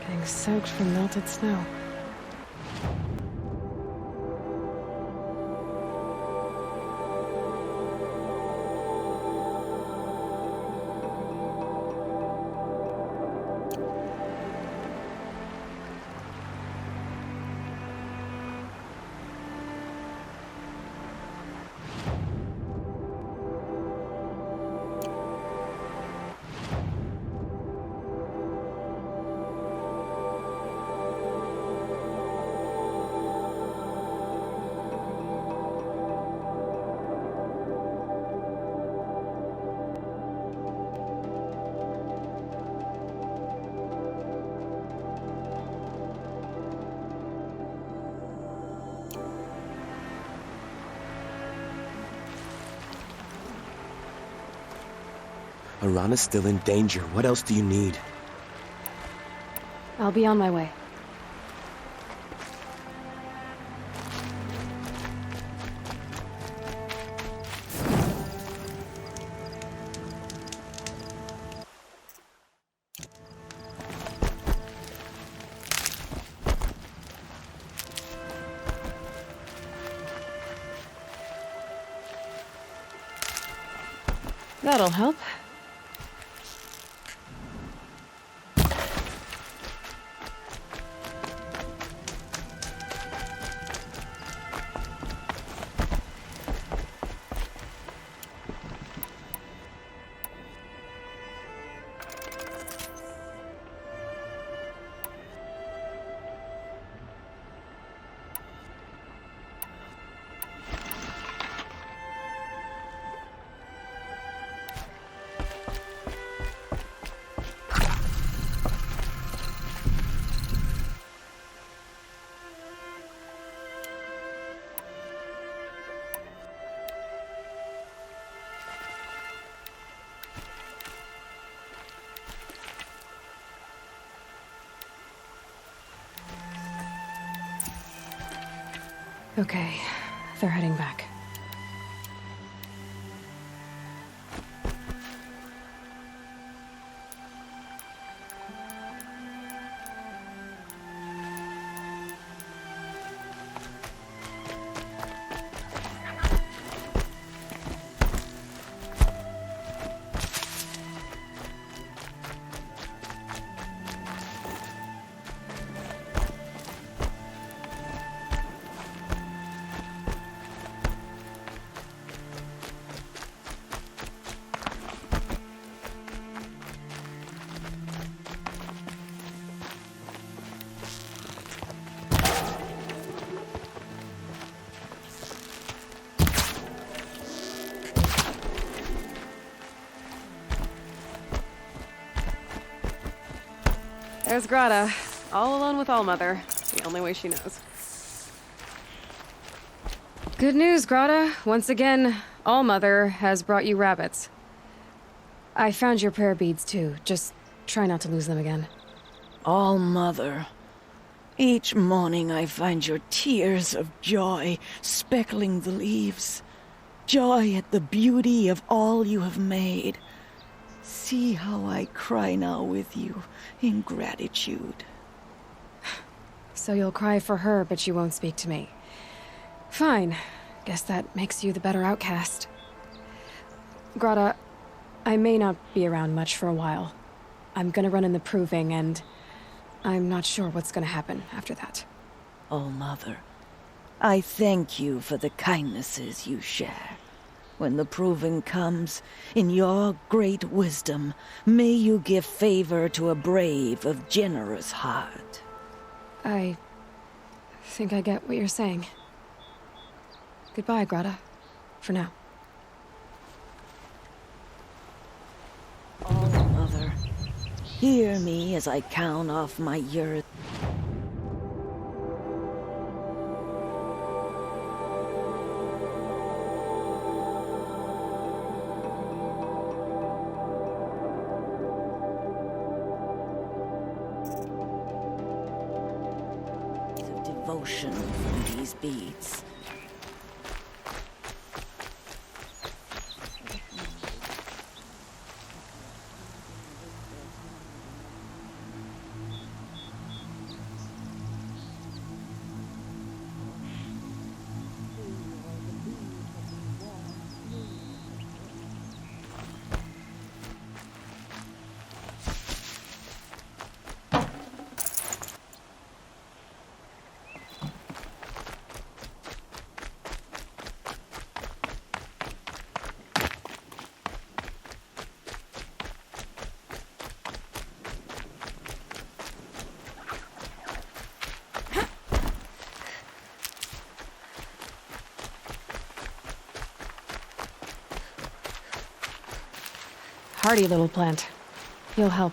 S13: Getting soaked from melted snow.
S14: Arana's still in danger. What else do you need?
S13: I'll be on my way. That'll help. Okay, they're heading back. There's Grata, all alone with Allmother, the only way she knows. Good news, Grata. Once again, Allmother has brought you rabbits. I found your prayer beads, too. Just try not to lose them again.
S12: Allmother. Each morning I find your tears of joy speckling the leaves. Joy at the beauty of all you have made. See how I cry now with you in gratitude.
S13: So you'll cry for her, but you won't speak to me. Fine. Guess that makes you the better outcast. Grata, I may not be around much for a while. I'm gonna run in the proving, and I'm not sure what's gonna happen after that.
S12: Allmother, I thank you for the kindnesses you share. When the proving comes, in your great wisdom, may you give favor to a brave of generous heart.
S13: I think I get what you're saying. Goodbye, Grata. For now.
S12: Allmother, hear me as I count off my years. Devotion from these beads.
S13: Hardy little plant. You'll help.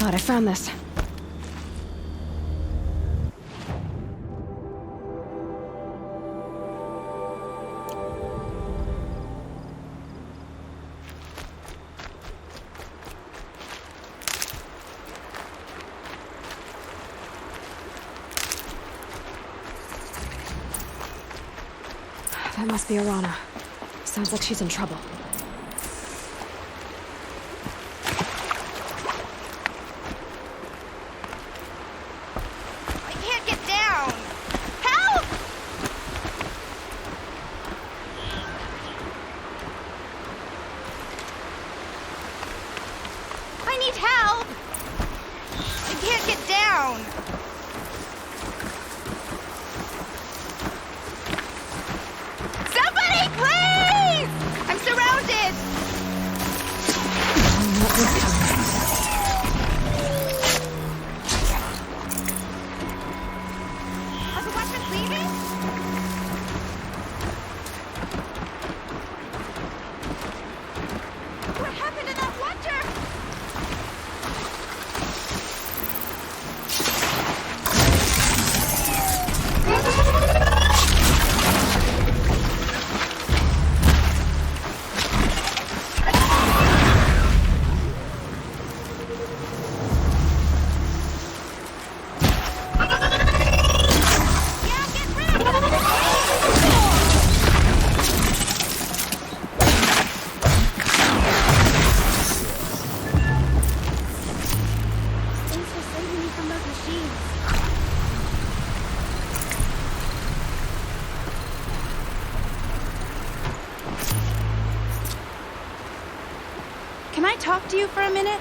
S13: thought I found this. That must be Arana. Sounds like she's in trouble.
S11: I can't get down! Help! I need help! I can't get down! Somebody, please! I'm surrounded!
S13: Not this time.
S11: Are the weapons leaving? What happened to that watcher? Thanks for saving me from those machines. Can I talk to you for a minute?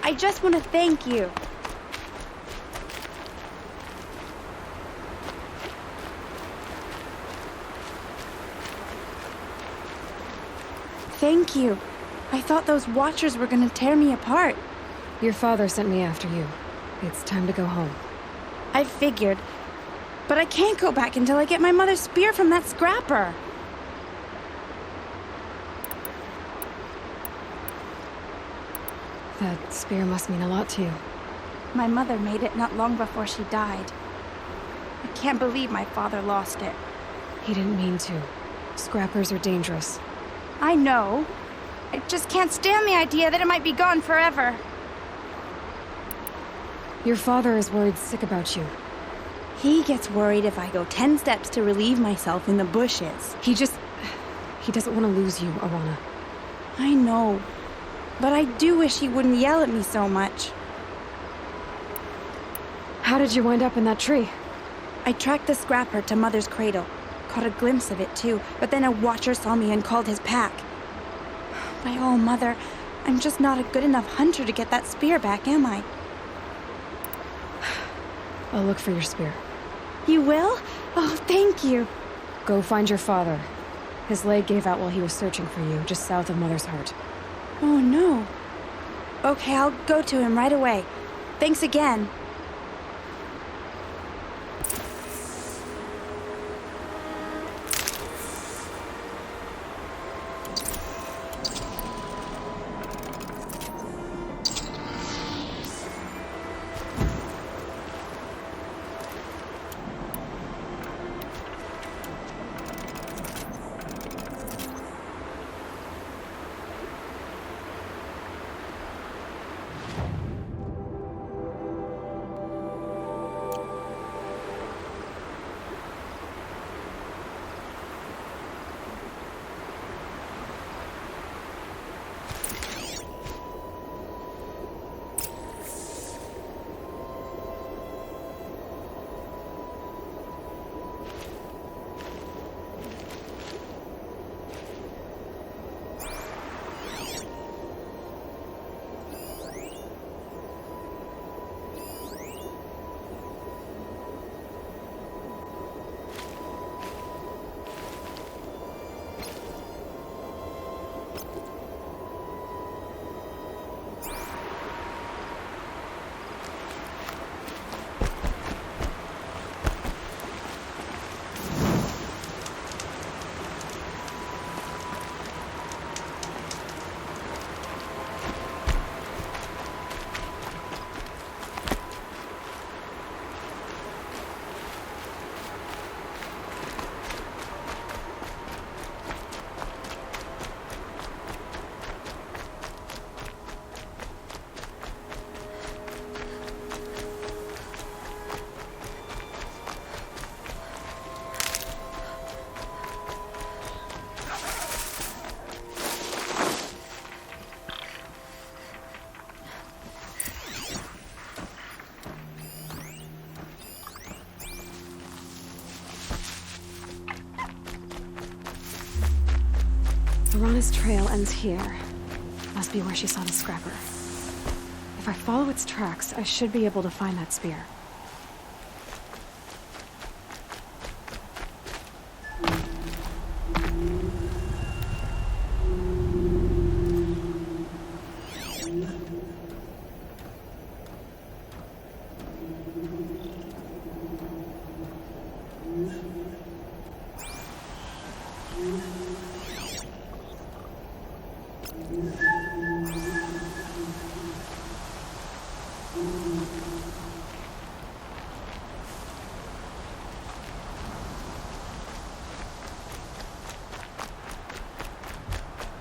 S11: I just want to thank you. Thank you. I thought those watchers were gonna tear me apart.
S13: Your father sent me after you. It's time to go home.
S11: I figured. But I can't go back until I get my mother's spear from that scrapper.
S13: That spear must mean a lot to you.
S11: My mother made it not long before she died. I can't believe my father lost it.
S13: He didn't mean to. Scrappers are dangerous.
S11: I know. I just can't stand the idea that it might be gone forever.
S13: Your father is worried sick about you.
S11: He gets worried if I go 10 steps to relieve myself in the bushes.
S13: He doesn't want to lose you, Arana.
S11: I know. But I do wish he wouldn't yell at me so much.
S13: How did you wind up in that tree?
S11: I tracked the scrapper to Mother's cradle. Caught a glimpse of it too, but then a watcher saw me and called his pack. My oh, Mother, I'm just not a good enough hunter to get that spear back, am I?
S13: I'll look for your spear.
S11: You will? Oh, thank you.
S13: Go find your father. His leg gave out while he was searching for you, just south of Mother's Heart.
S11: Oh, no. Okay, I'll go to him right away. Thanks again.
S13: Lorana's trail ends here. Must be where she saw the scrapper. If I follow its tracks, I should be able to find that spear.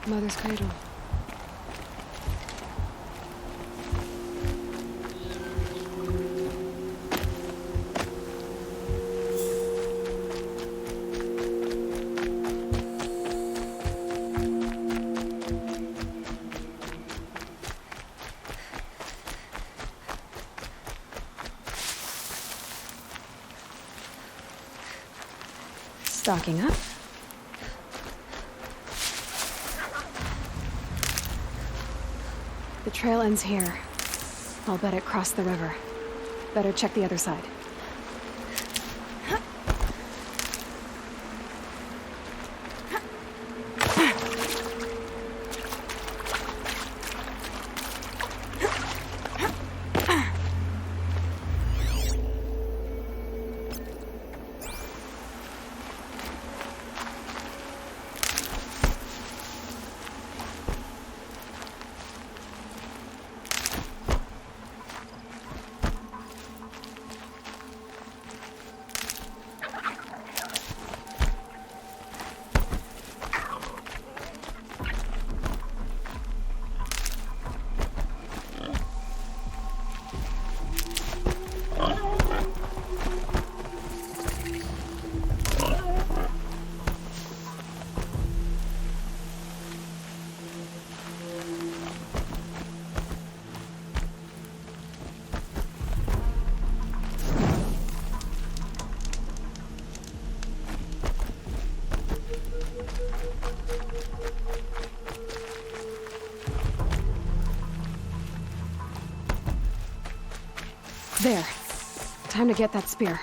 S13: Mother's cradle. Stocking up. The trail ends here. I'll bet it crossed the river. Better check the other side. There. Time to get that spear.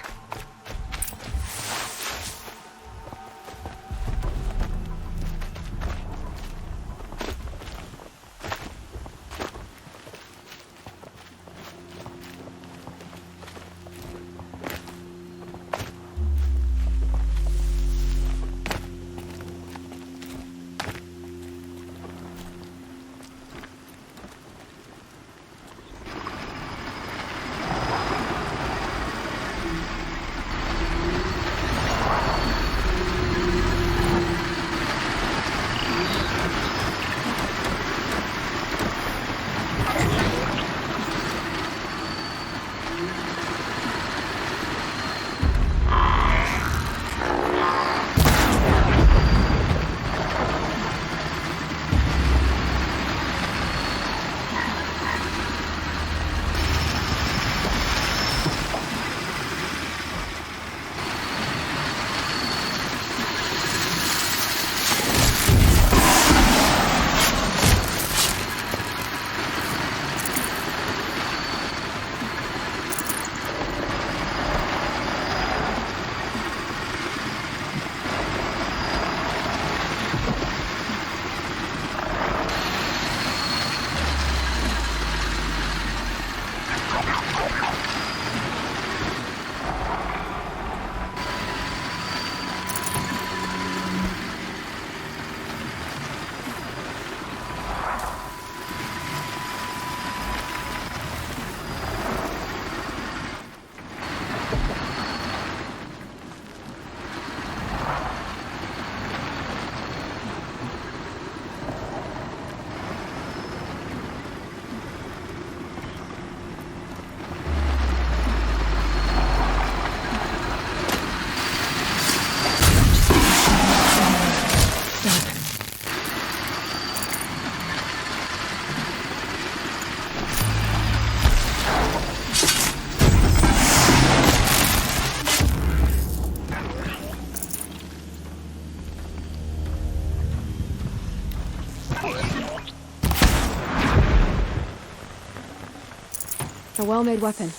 S13: a well-made weapon.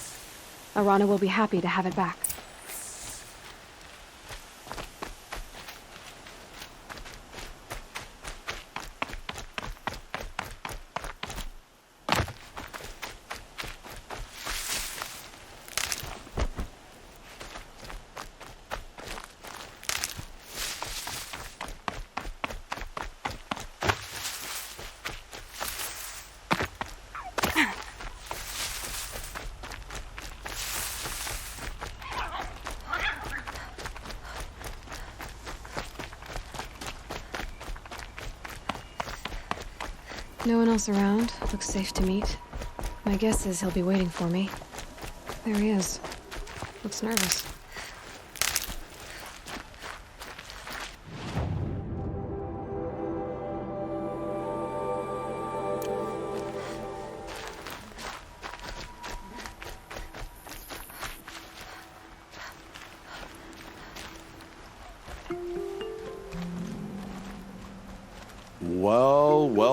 S13: Arana will be happy to have it back. No one else around. Looks safe to meet. My guess is he'll be waiting for me. There he is. Looks nervous.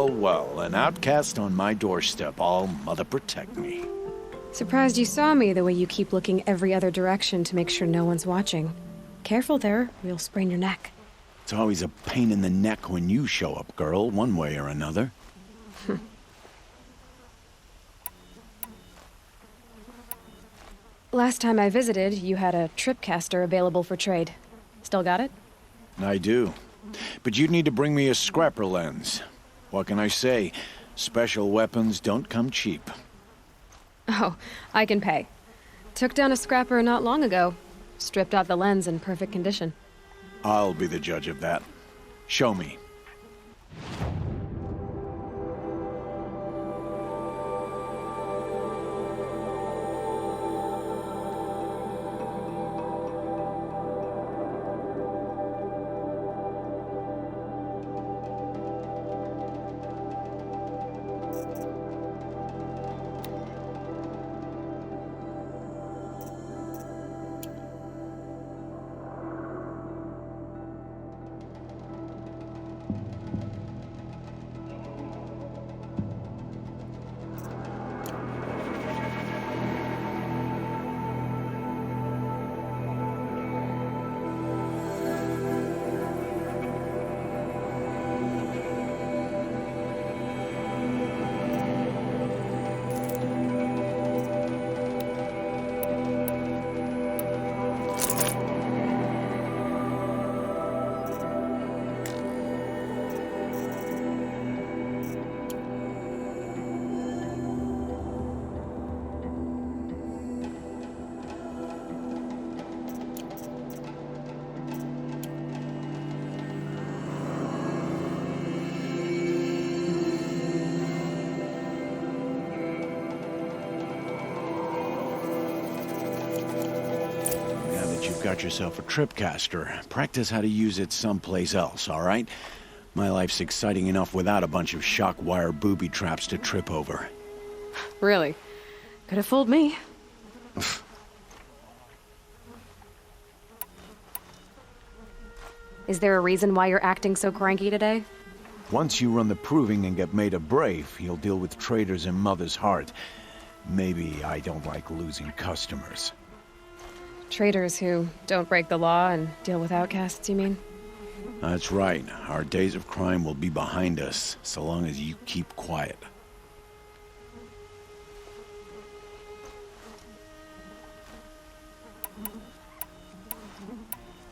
S15: Well, an outcast on my doorstep. All mother protect me.
S13: Surprised you saw me the way you keep looking every other direction to make sure no one's watching. Careful there, or you'll sprain your neck.
S15: It's always a pain in the neck when you show up, girl, one way or another.
S13: Last time I visited, you had a tripcaster available for trade. Still got it?
S15: I do. But you'd need to bring me a scrapper lens. What can I say? Special weapons don't come cheap.
S13: Oh, I can pay. Took down a scrapper not long ago. Stripped out the lens in perfect condition.
S15: I'll be the judge of that. Show me. Got yourself a tripcaster. Practice how to use it someplace else, all right? My life's exciting enough without a bunch of shock wire booby traps to trip over.
S13: Really? Could have fooled me. Is there a reason why you're acting so cranky today?
S15: Once you run the proving and get made a brave, you'll deal with traitors in Mother's Heart. Maybe I don't like losing customers.
S13: Traitors who don't break the law and deal with outcasts, you mean?
S15: That's right. Our days of crime will be behind us, so long as you keep quiet.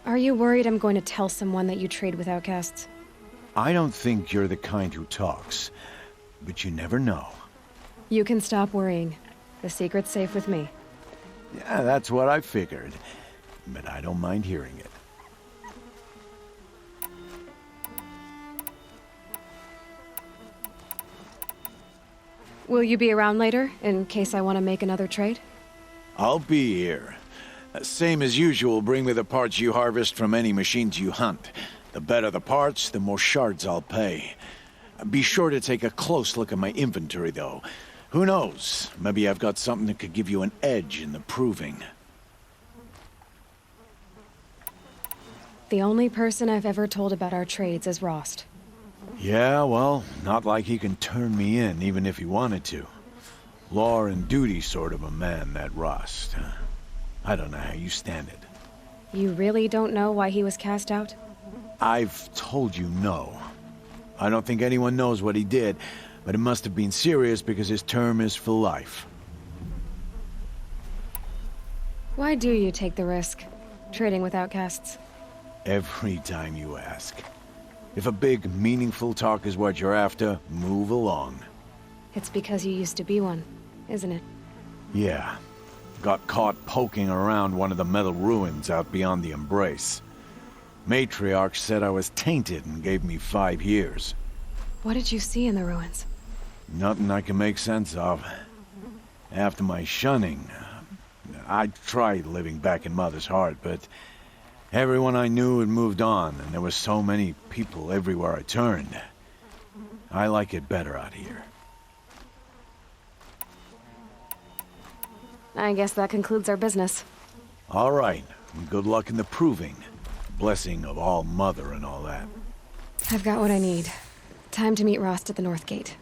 S13: Are you worried I'm going to tell someone that you trade with outcasts?
S15: I don't think you're the kind who talks, but you never know.
S13: You can stop worrying. The secret's safe with me.
S15: Yeah, that's what I figured. But I don't mind hearing it.
S13: Will you be around later, in case I want to make another trade?
S15: I'll be here. Same as usual, bring me the parts you harvest from any machines you hunt. The better the parts, the more shards I'll pay. Be sure to take a close look at my inventory, though. Who knows? Maybe I've got something that could give you an edge in the proving.
S13: The only person I've ever told about our trades is Rost.
S15: Yeah, well, not like he can turn me in, even if he wanted to. Law and duty sort of a man, that Rost. I don't know how you stand it.
S13: You really don't know why he was cast out?
S15: I've told you no. I don't think anyone knows what he did, but it must have been serious because his term is for life.
S13: Why do you take the risk, trading with outcasts?
S15: Every time you ask. If a big, meaningful talk is what you're after, move along.
S13: It's because you used to be one, isn't it?
S15: Yeah. Got caught poking around one of the metal ruins out beyond the Embrace. Matriarch said I was tainted and gave me 5 years.
S13: What did you see in the ruins?
S15: Nothing I can make sense of. After my shunning, I tried living back in Mother's heart, but everyone I knew had moved on, and there were so many people everywhere I turned. I like it better out here.
S13: I guess that concludes our business.
S15: All right. Good luck in the proving. Blessing of All Mother and all that.
S13: I've got what I need. Time to meet Rost at the North Gate.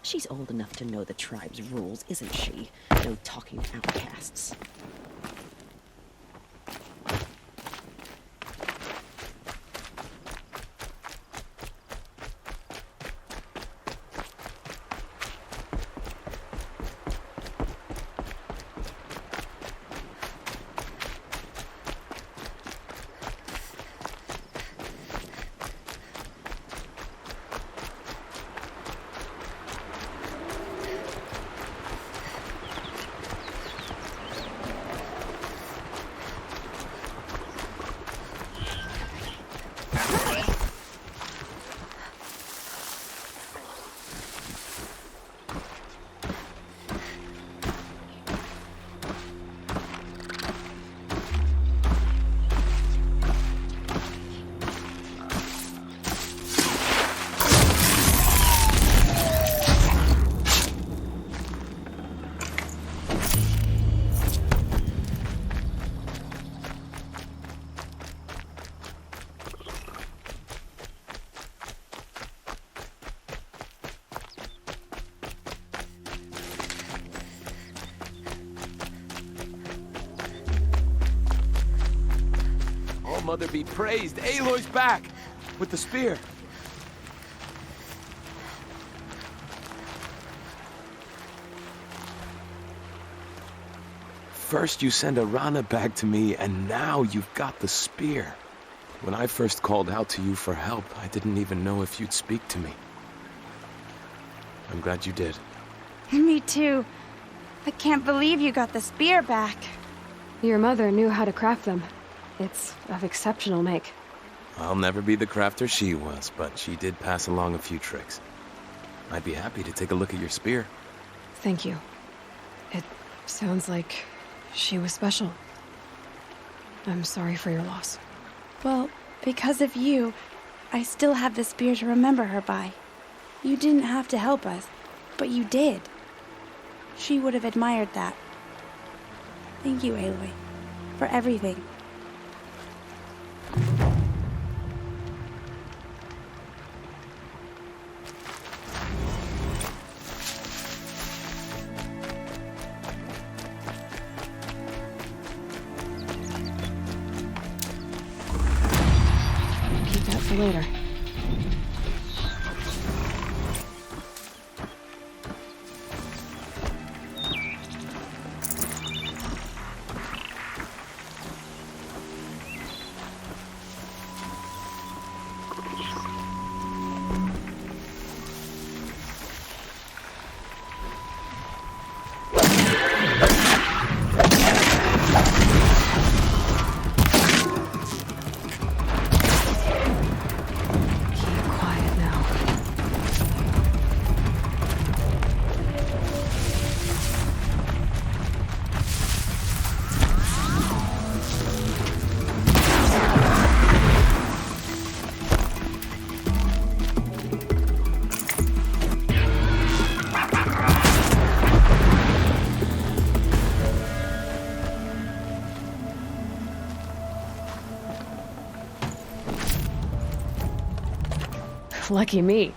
S16: She's old enough to know the tribe's rules, isn't she? No talking outcasts.
S14: Mother be praised. Aloy's back with the spear. First you send Arana back to me, and now you've got the spear. When I first called out to you for help, I didn't even know if you'd speak to me.
S17: I'm glad you did.
S11: Me too. I can't believe you got the spear back.
S13: Your mother knew how to craft them. It's of exceptional make.
S17: I'll never be the crafter she was, but she did pass along a few tricks. I'd be happy to take a look at your spear.
S13: Thank you. It sounds like she was special. I'm sorry for your loss.
S11: Well, because of you, I still have the spear to remember her by. You didn't have to help us, but you did. She would have admired that. Thank you, Aloy, for everything.
S13: Keep that for later. Lucky me.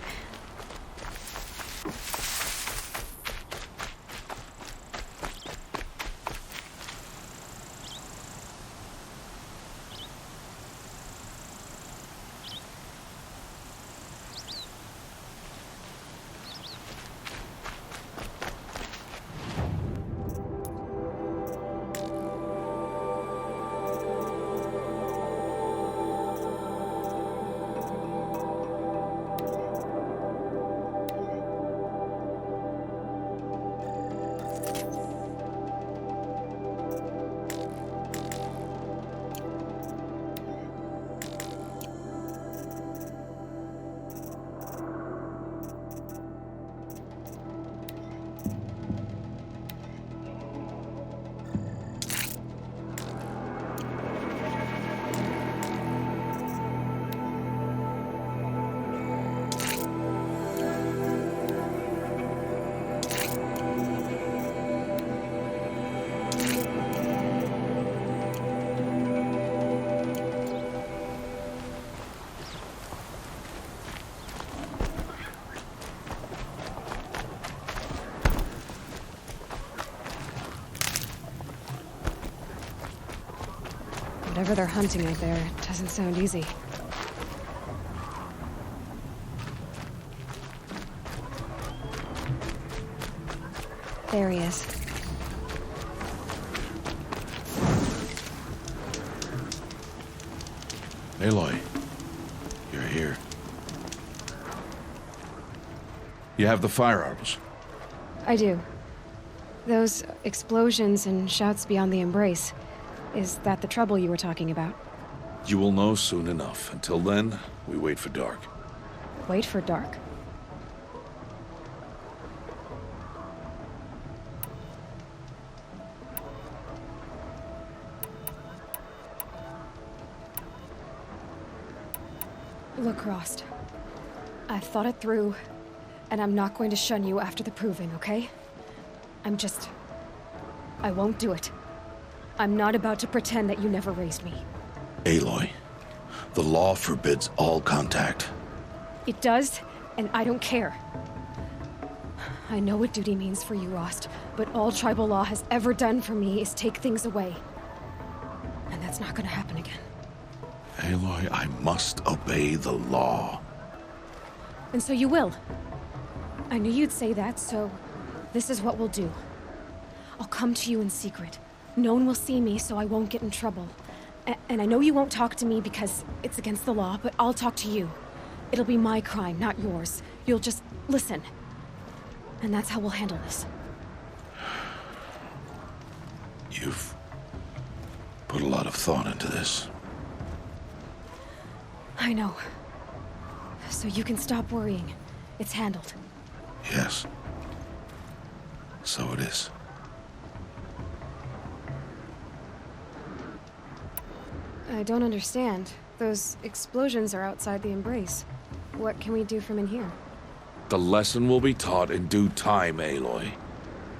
S13: Whatever they're hunting out there, it doesn't sound easy. There he is.
S1: Aloy, you're here. You have the firearms.
S13: I do. Those explosions and shouts beyond the embrace. Is that the trouble you were talking about?
S1: You will know soon enough. Until then, we wait for dark.
S13: Wait for dark. Look, Rost. I've thought it through, and I'm not going to shun you after the proving, okay? I won't do it. I'm not about to pretend that you never raised me.
S1: Aloy, the law forbids all contact.
S13: It does, and I don't care. I know what duty means for you, Rost, but all tribal law has ever done for me is take things away. And that's not gonna happen again.
S1: Aloy, I must obey the law.
S13: And so you will. I knew you'd say that, so this is what we'll do. I'll come to you in secret. No one will see me, so I won't get in trouble. And I know you won't talk to me because it's against the law, but I'll talk to you. It'll be my crime, not yours. You'll just listen. And that's how we'll handle this.
S1: You've put a lot of thought into this.
S13: I know. So you can stop worrying. It's handled.
S1: Yes. So it is.
S13: I don't understand. Those explosions are outside the embrace. What can we do from in here?
S1: The lesson will be taught in due time, Aloy.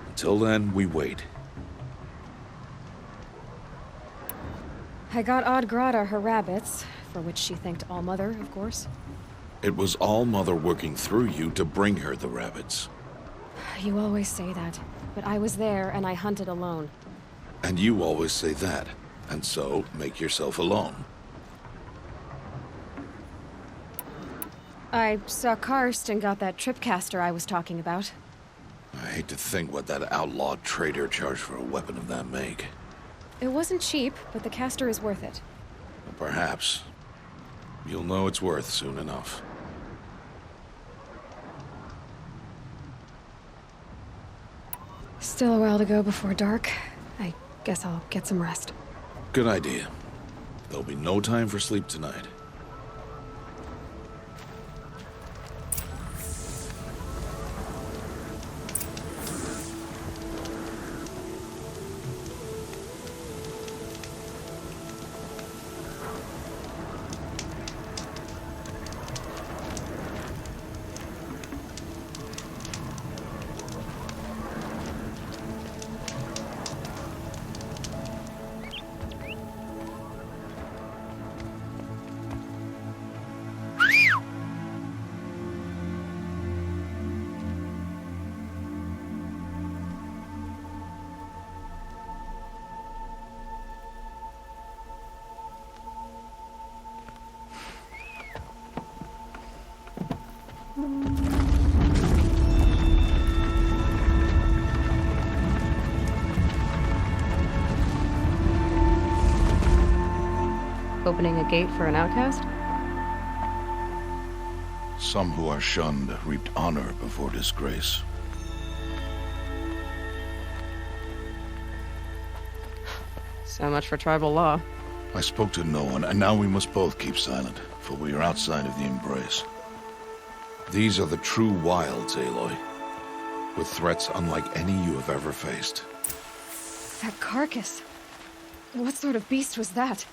S1: Until then, we wait.
S13: I got Odd Grata her rabbits, for which she thanked Allmother, of course.
S1: It was Allmother working through you to bring her the rabbits.
S13: You always say that, but I was there and I hunted alone.
S1: And you always say that, and so make yourself alone.
S13: I saw Karst and got that tripcaster I was talking about.
S1: I hate to think what that outlawed trader charged for a weapon of that make.
S13: It wasn't cheap, but the caster is worth it.
S1: Perhaps. You'll know it's worth soon enough.
S13: Still a while to go before dark. I guess I'll get some rest.
S1: Good idea. There'll be no time for sleep tonight.
S13: Opening a gate for an outcast?
S1: Some who are shunned reaped honor before disgrace.
S13: So much for tribal law.
S1: I spoke to no one, and now we must both keep silent, for we are outside of the embrace. These are the true wilds, Aloy, with threats unlike any you have ever faced.
S13: That carcass. What sort of beast was that?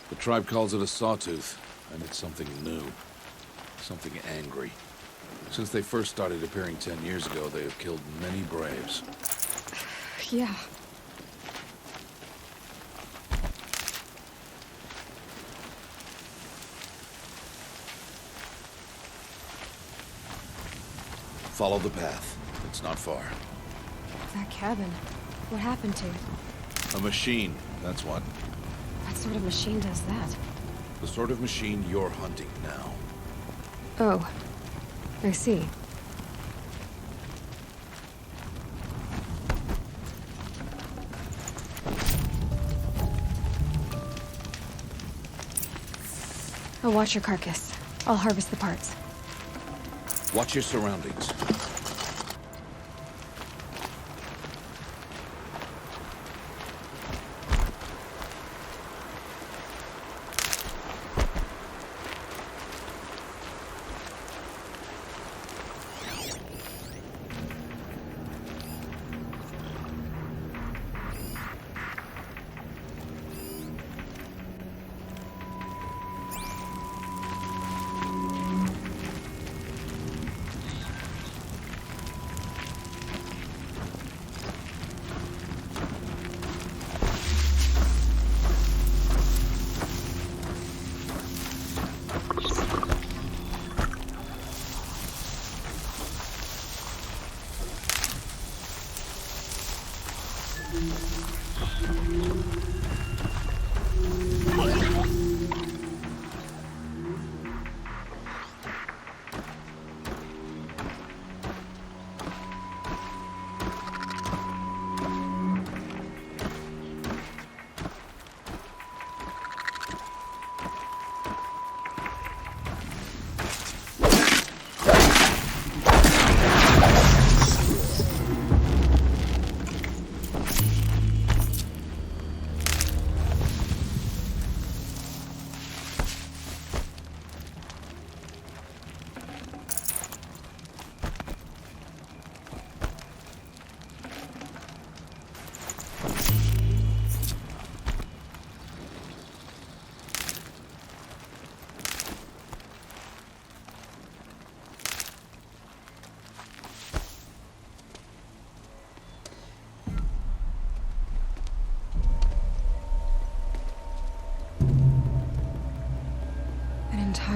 S1: The tribe calls it a sawtooth, and it's something new. Something angry. Since they first started appearing 10 years ago, they have killed many braves.
S13: Yeah.
S1: Follow the path. It's not far.
S13: That cabin. What happened to it?
S1: A machine, that's what.
S13: What sort of machine does that?
S1: The sort of machine you're hunting now.
S13: Oh. I see. I'll watch your carcass. I'll harvest the parts.
S1: Watch your surroundings.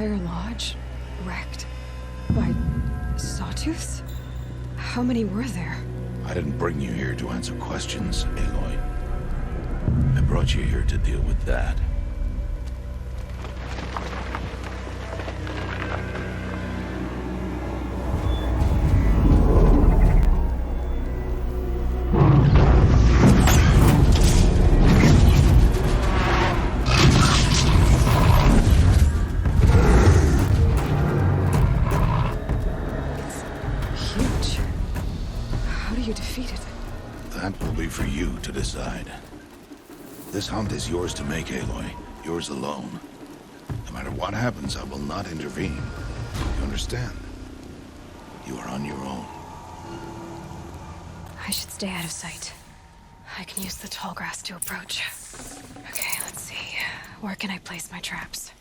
S13: entire lodge wrecked by sawtooths? How many were there?
S1: I didn't bring you here to answer questions, Aloy. I brought you here to deal with that. For you to decide. This hunt is yours to make, Aloy. Yours alone. No matter what happens, I will not intervene. You understand? You are on your own.
S13: I should stay out of sight. I can use the tall grass to approach. Okay, let's see. Where can I place my traps?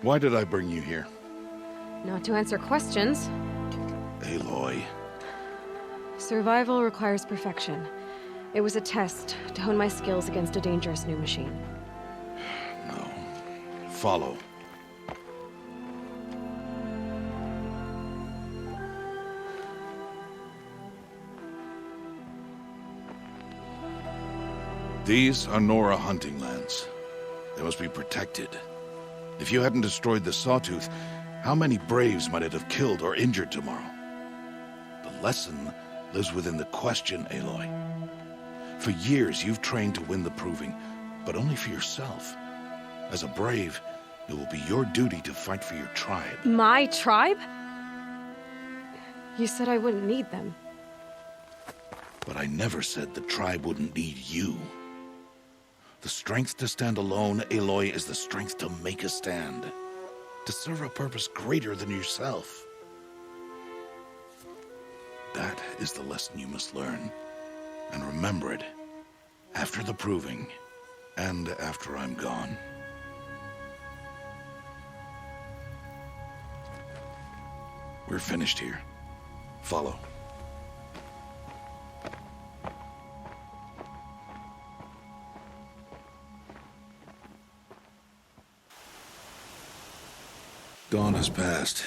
S1: Why did I bring you here?
S13: Not to answer questions.
S1: Aloy.
S13: Survival requires perfection. It was a test to hone my skills against a dangerous new machine.
S1: No. Follow. These are Nora hunting lands. They must be protected. If you hadn't destroyed the Sawtooth, how many Braves might it have killed or injured tomorrow? The lesson lives within the question, Aloy. For years, you've trained to win the proving, but only for yourself. As a Brave, it will be your duty to fight for your tribe.
S13: My tribe? You said I wouldn't need them.
S1: But I never said the tribe wouldn't need you. The strength to stand alone, Aloy, is the strength to make a stand. To serve a purpose greater than yourself. That is the lesson you must learn. And remember it. After the proving. And after I'm gone. We're finished here. Follow. Dawn has passed.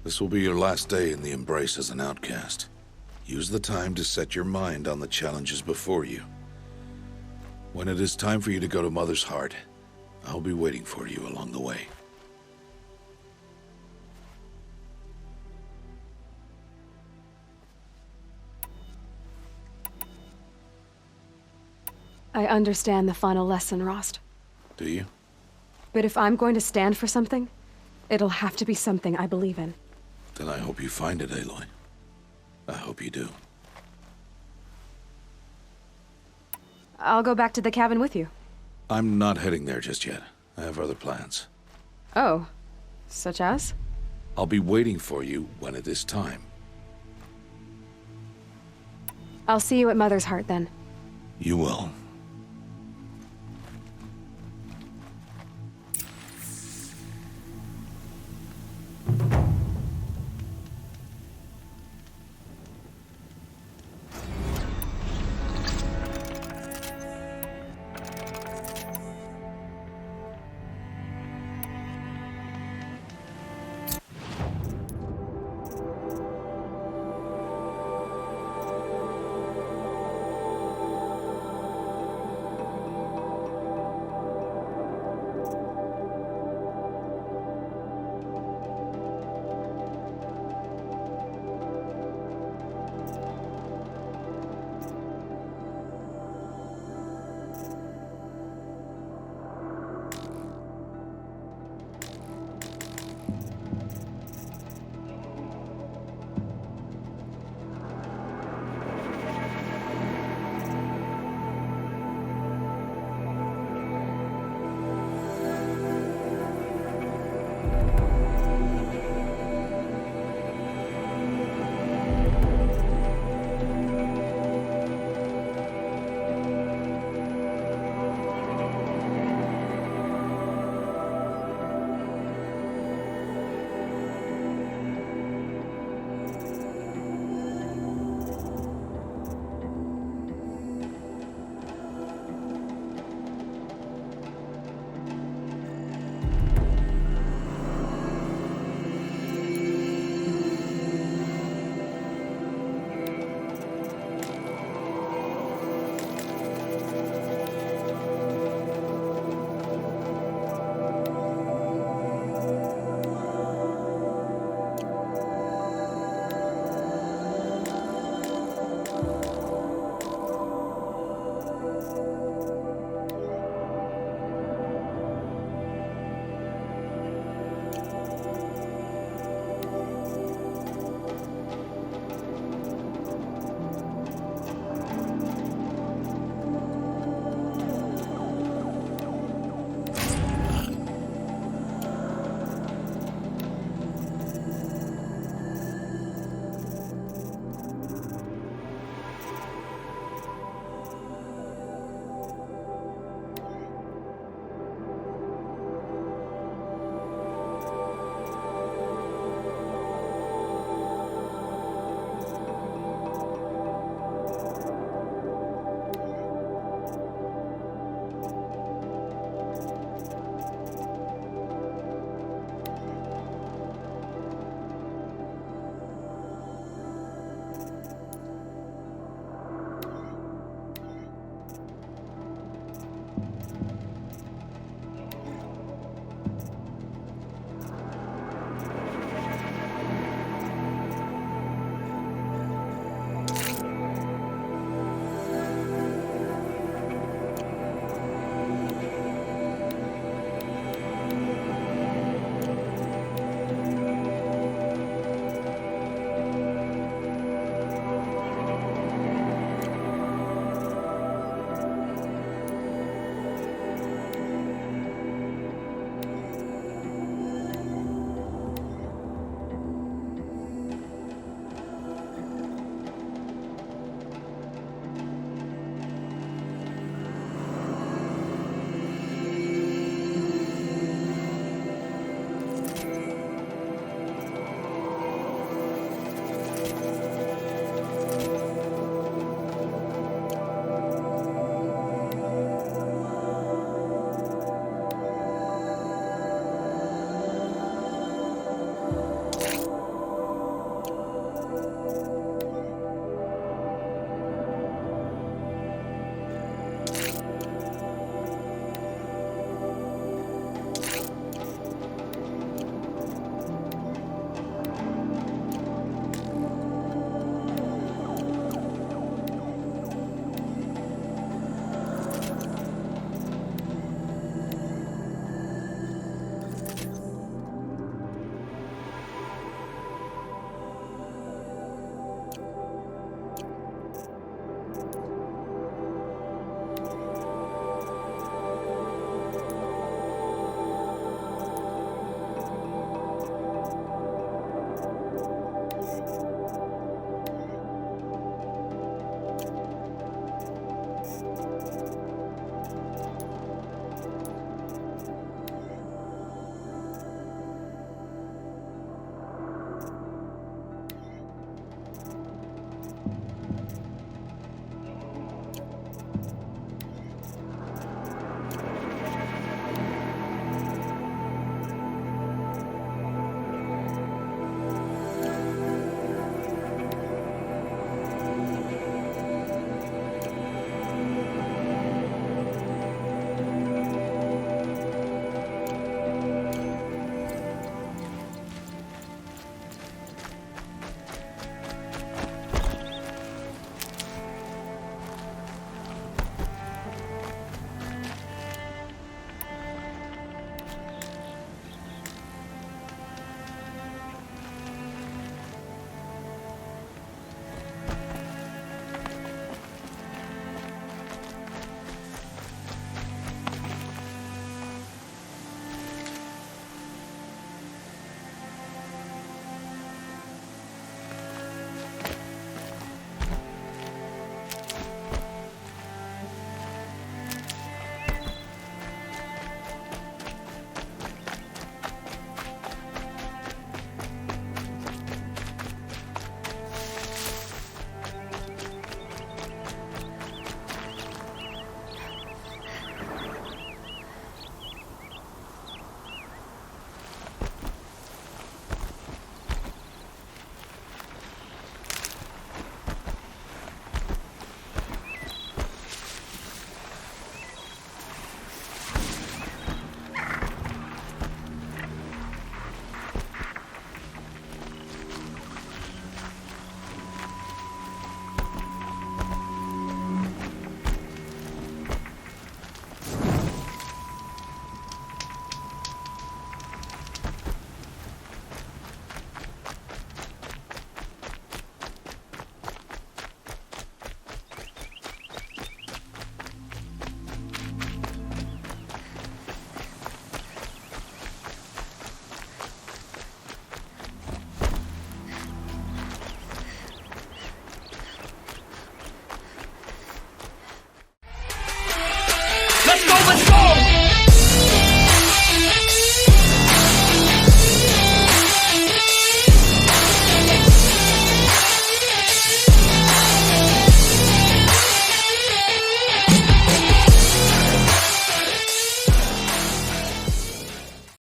S1: This will be your last day in the Embrace as an outcast. Use the time to set your mind on the challenges before you. When it is time for you to go to Mother's Heart, I'll be waiting for you along the way.
S13: I understand the final lesson, Rost.
S1: Do you?
S13: But if I'm going to stand for something, it'll have to be something I believe in.
S1: Then I hope you find it, Aloy. I hope you do.
S13: I'll go back to the cabin with you.
S1: I'm not heading there just yet. I have other plans.
S13: Oh. Such as?
S1: I'll be waiting for you when it is time.
S13: I'll see you at Mother's Heart then.
S1: You will.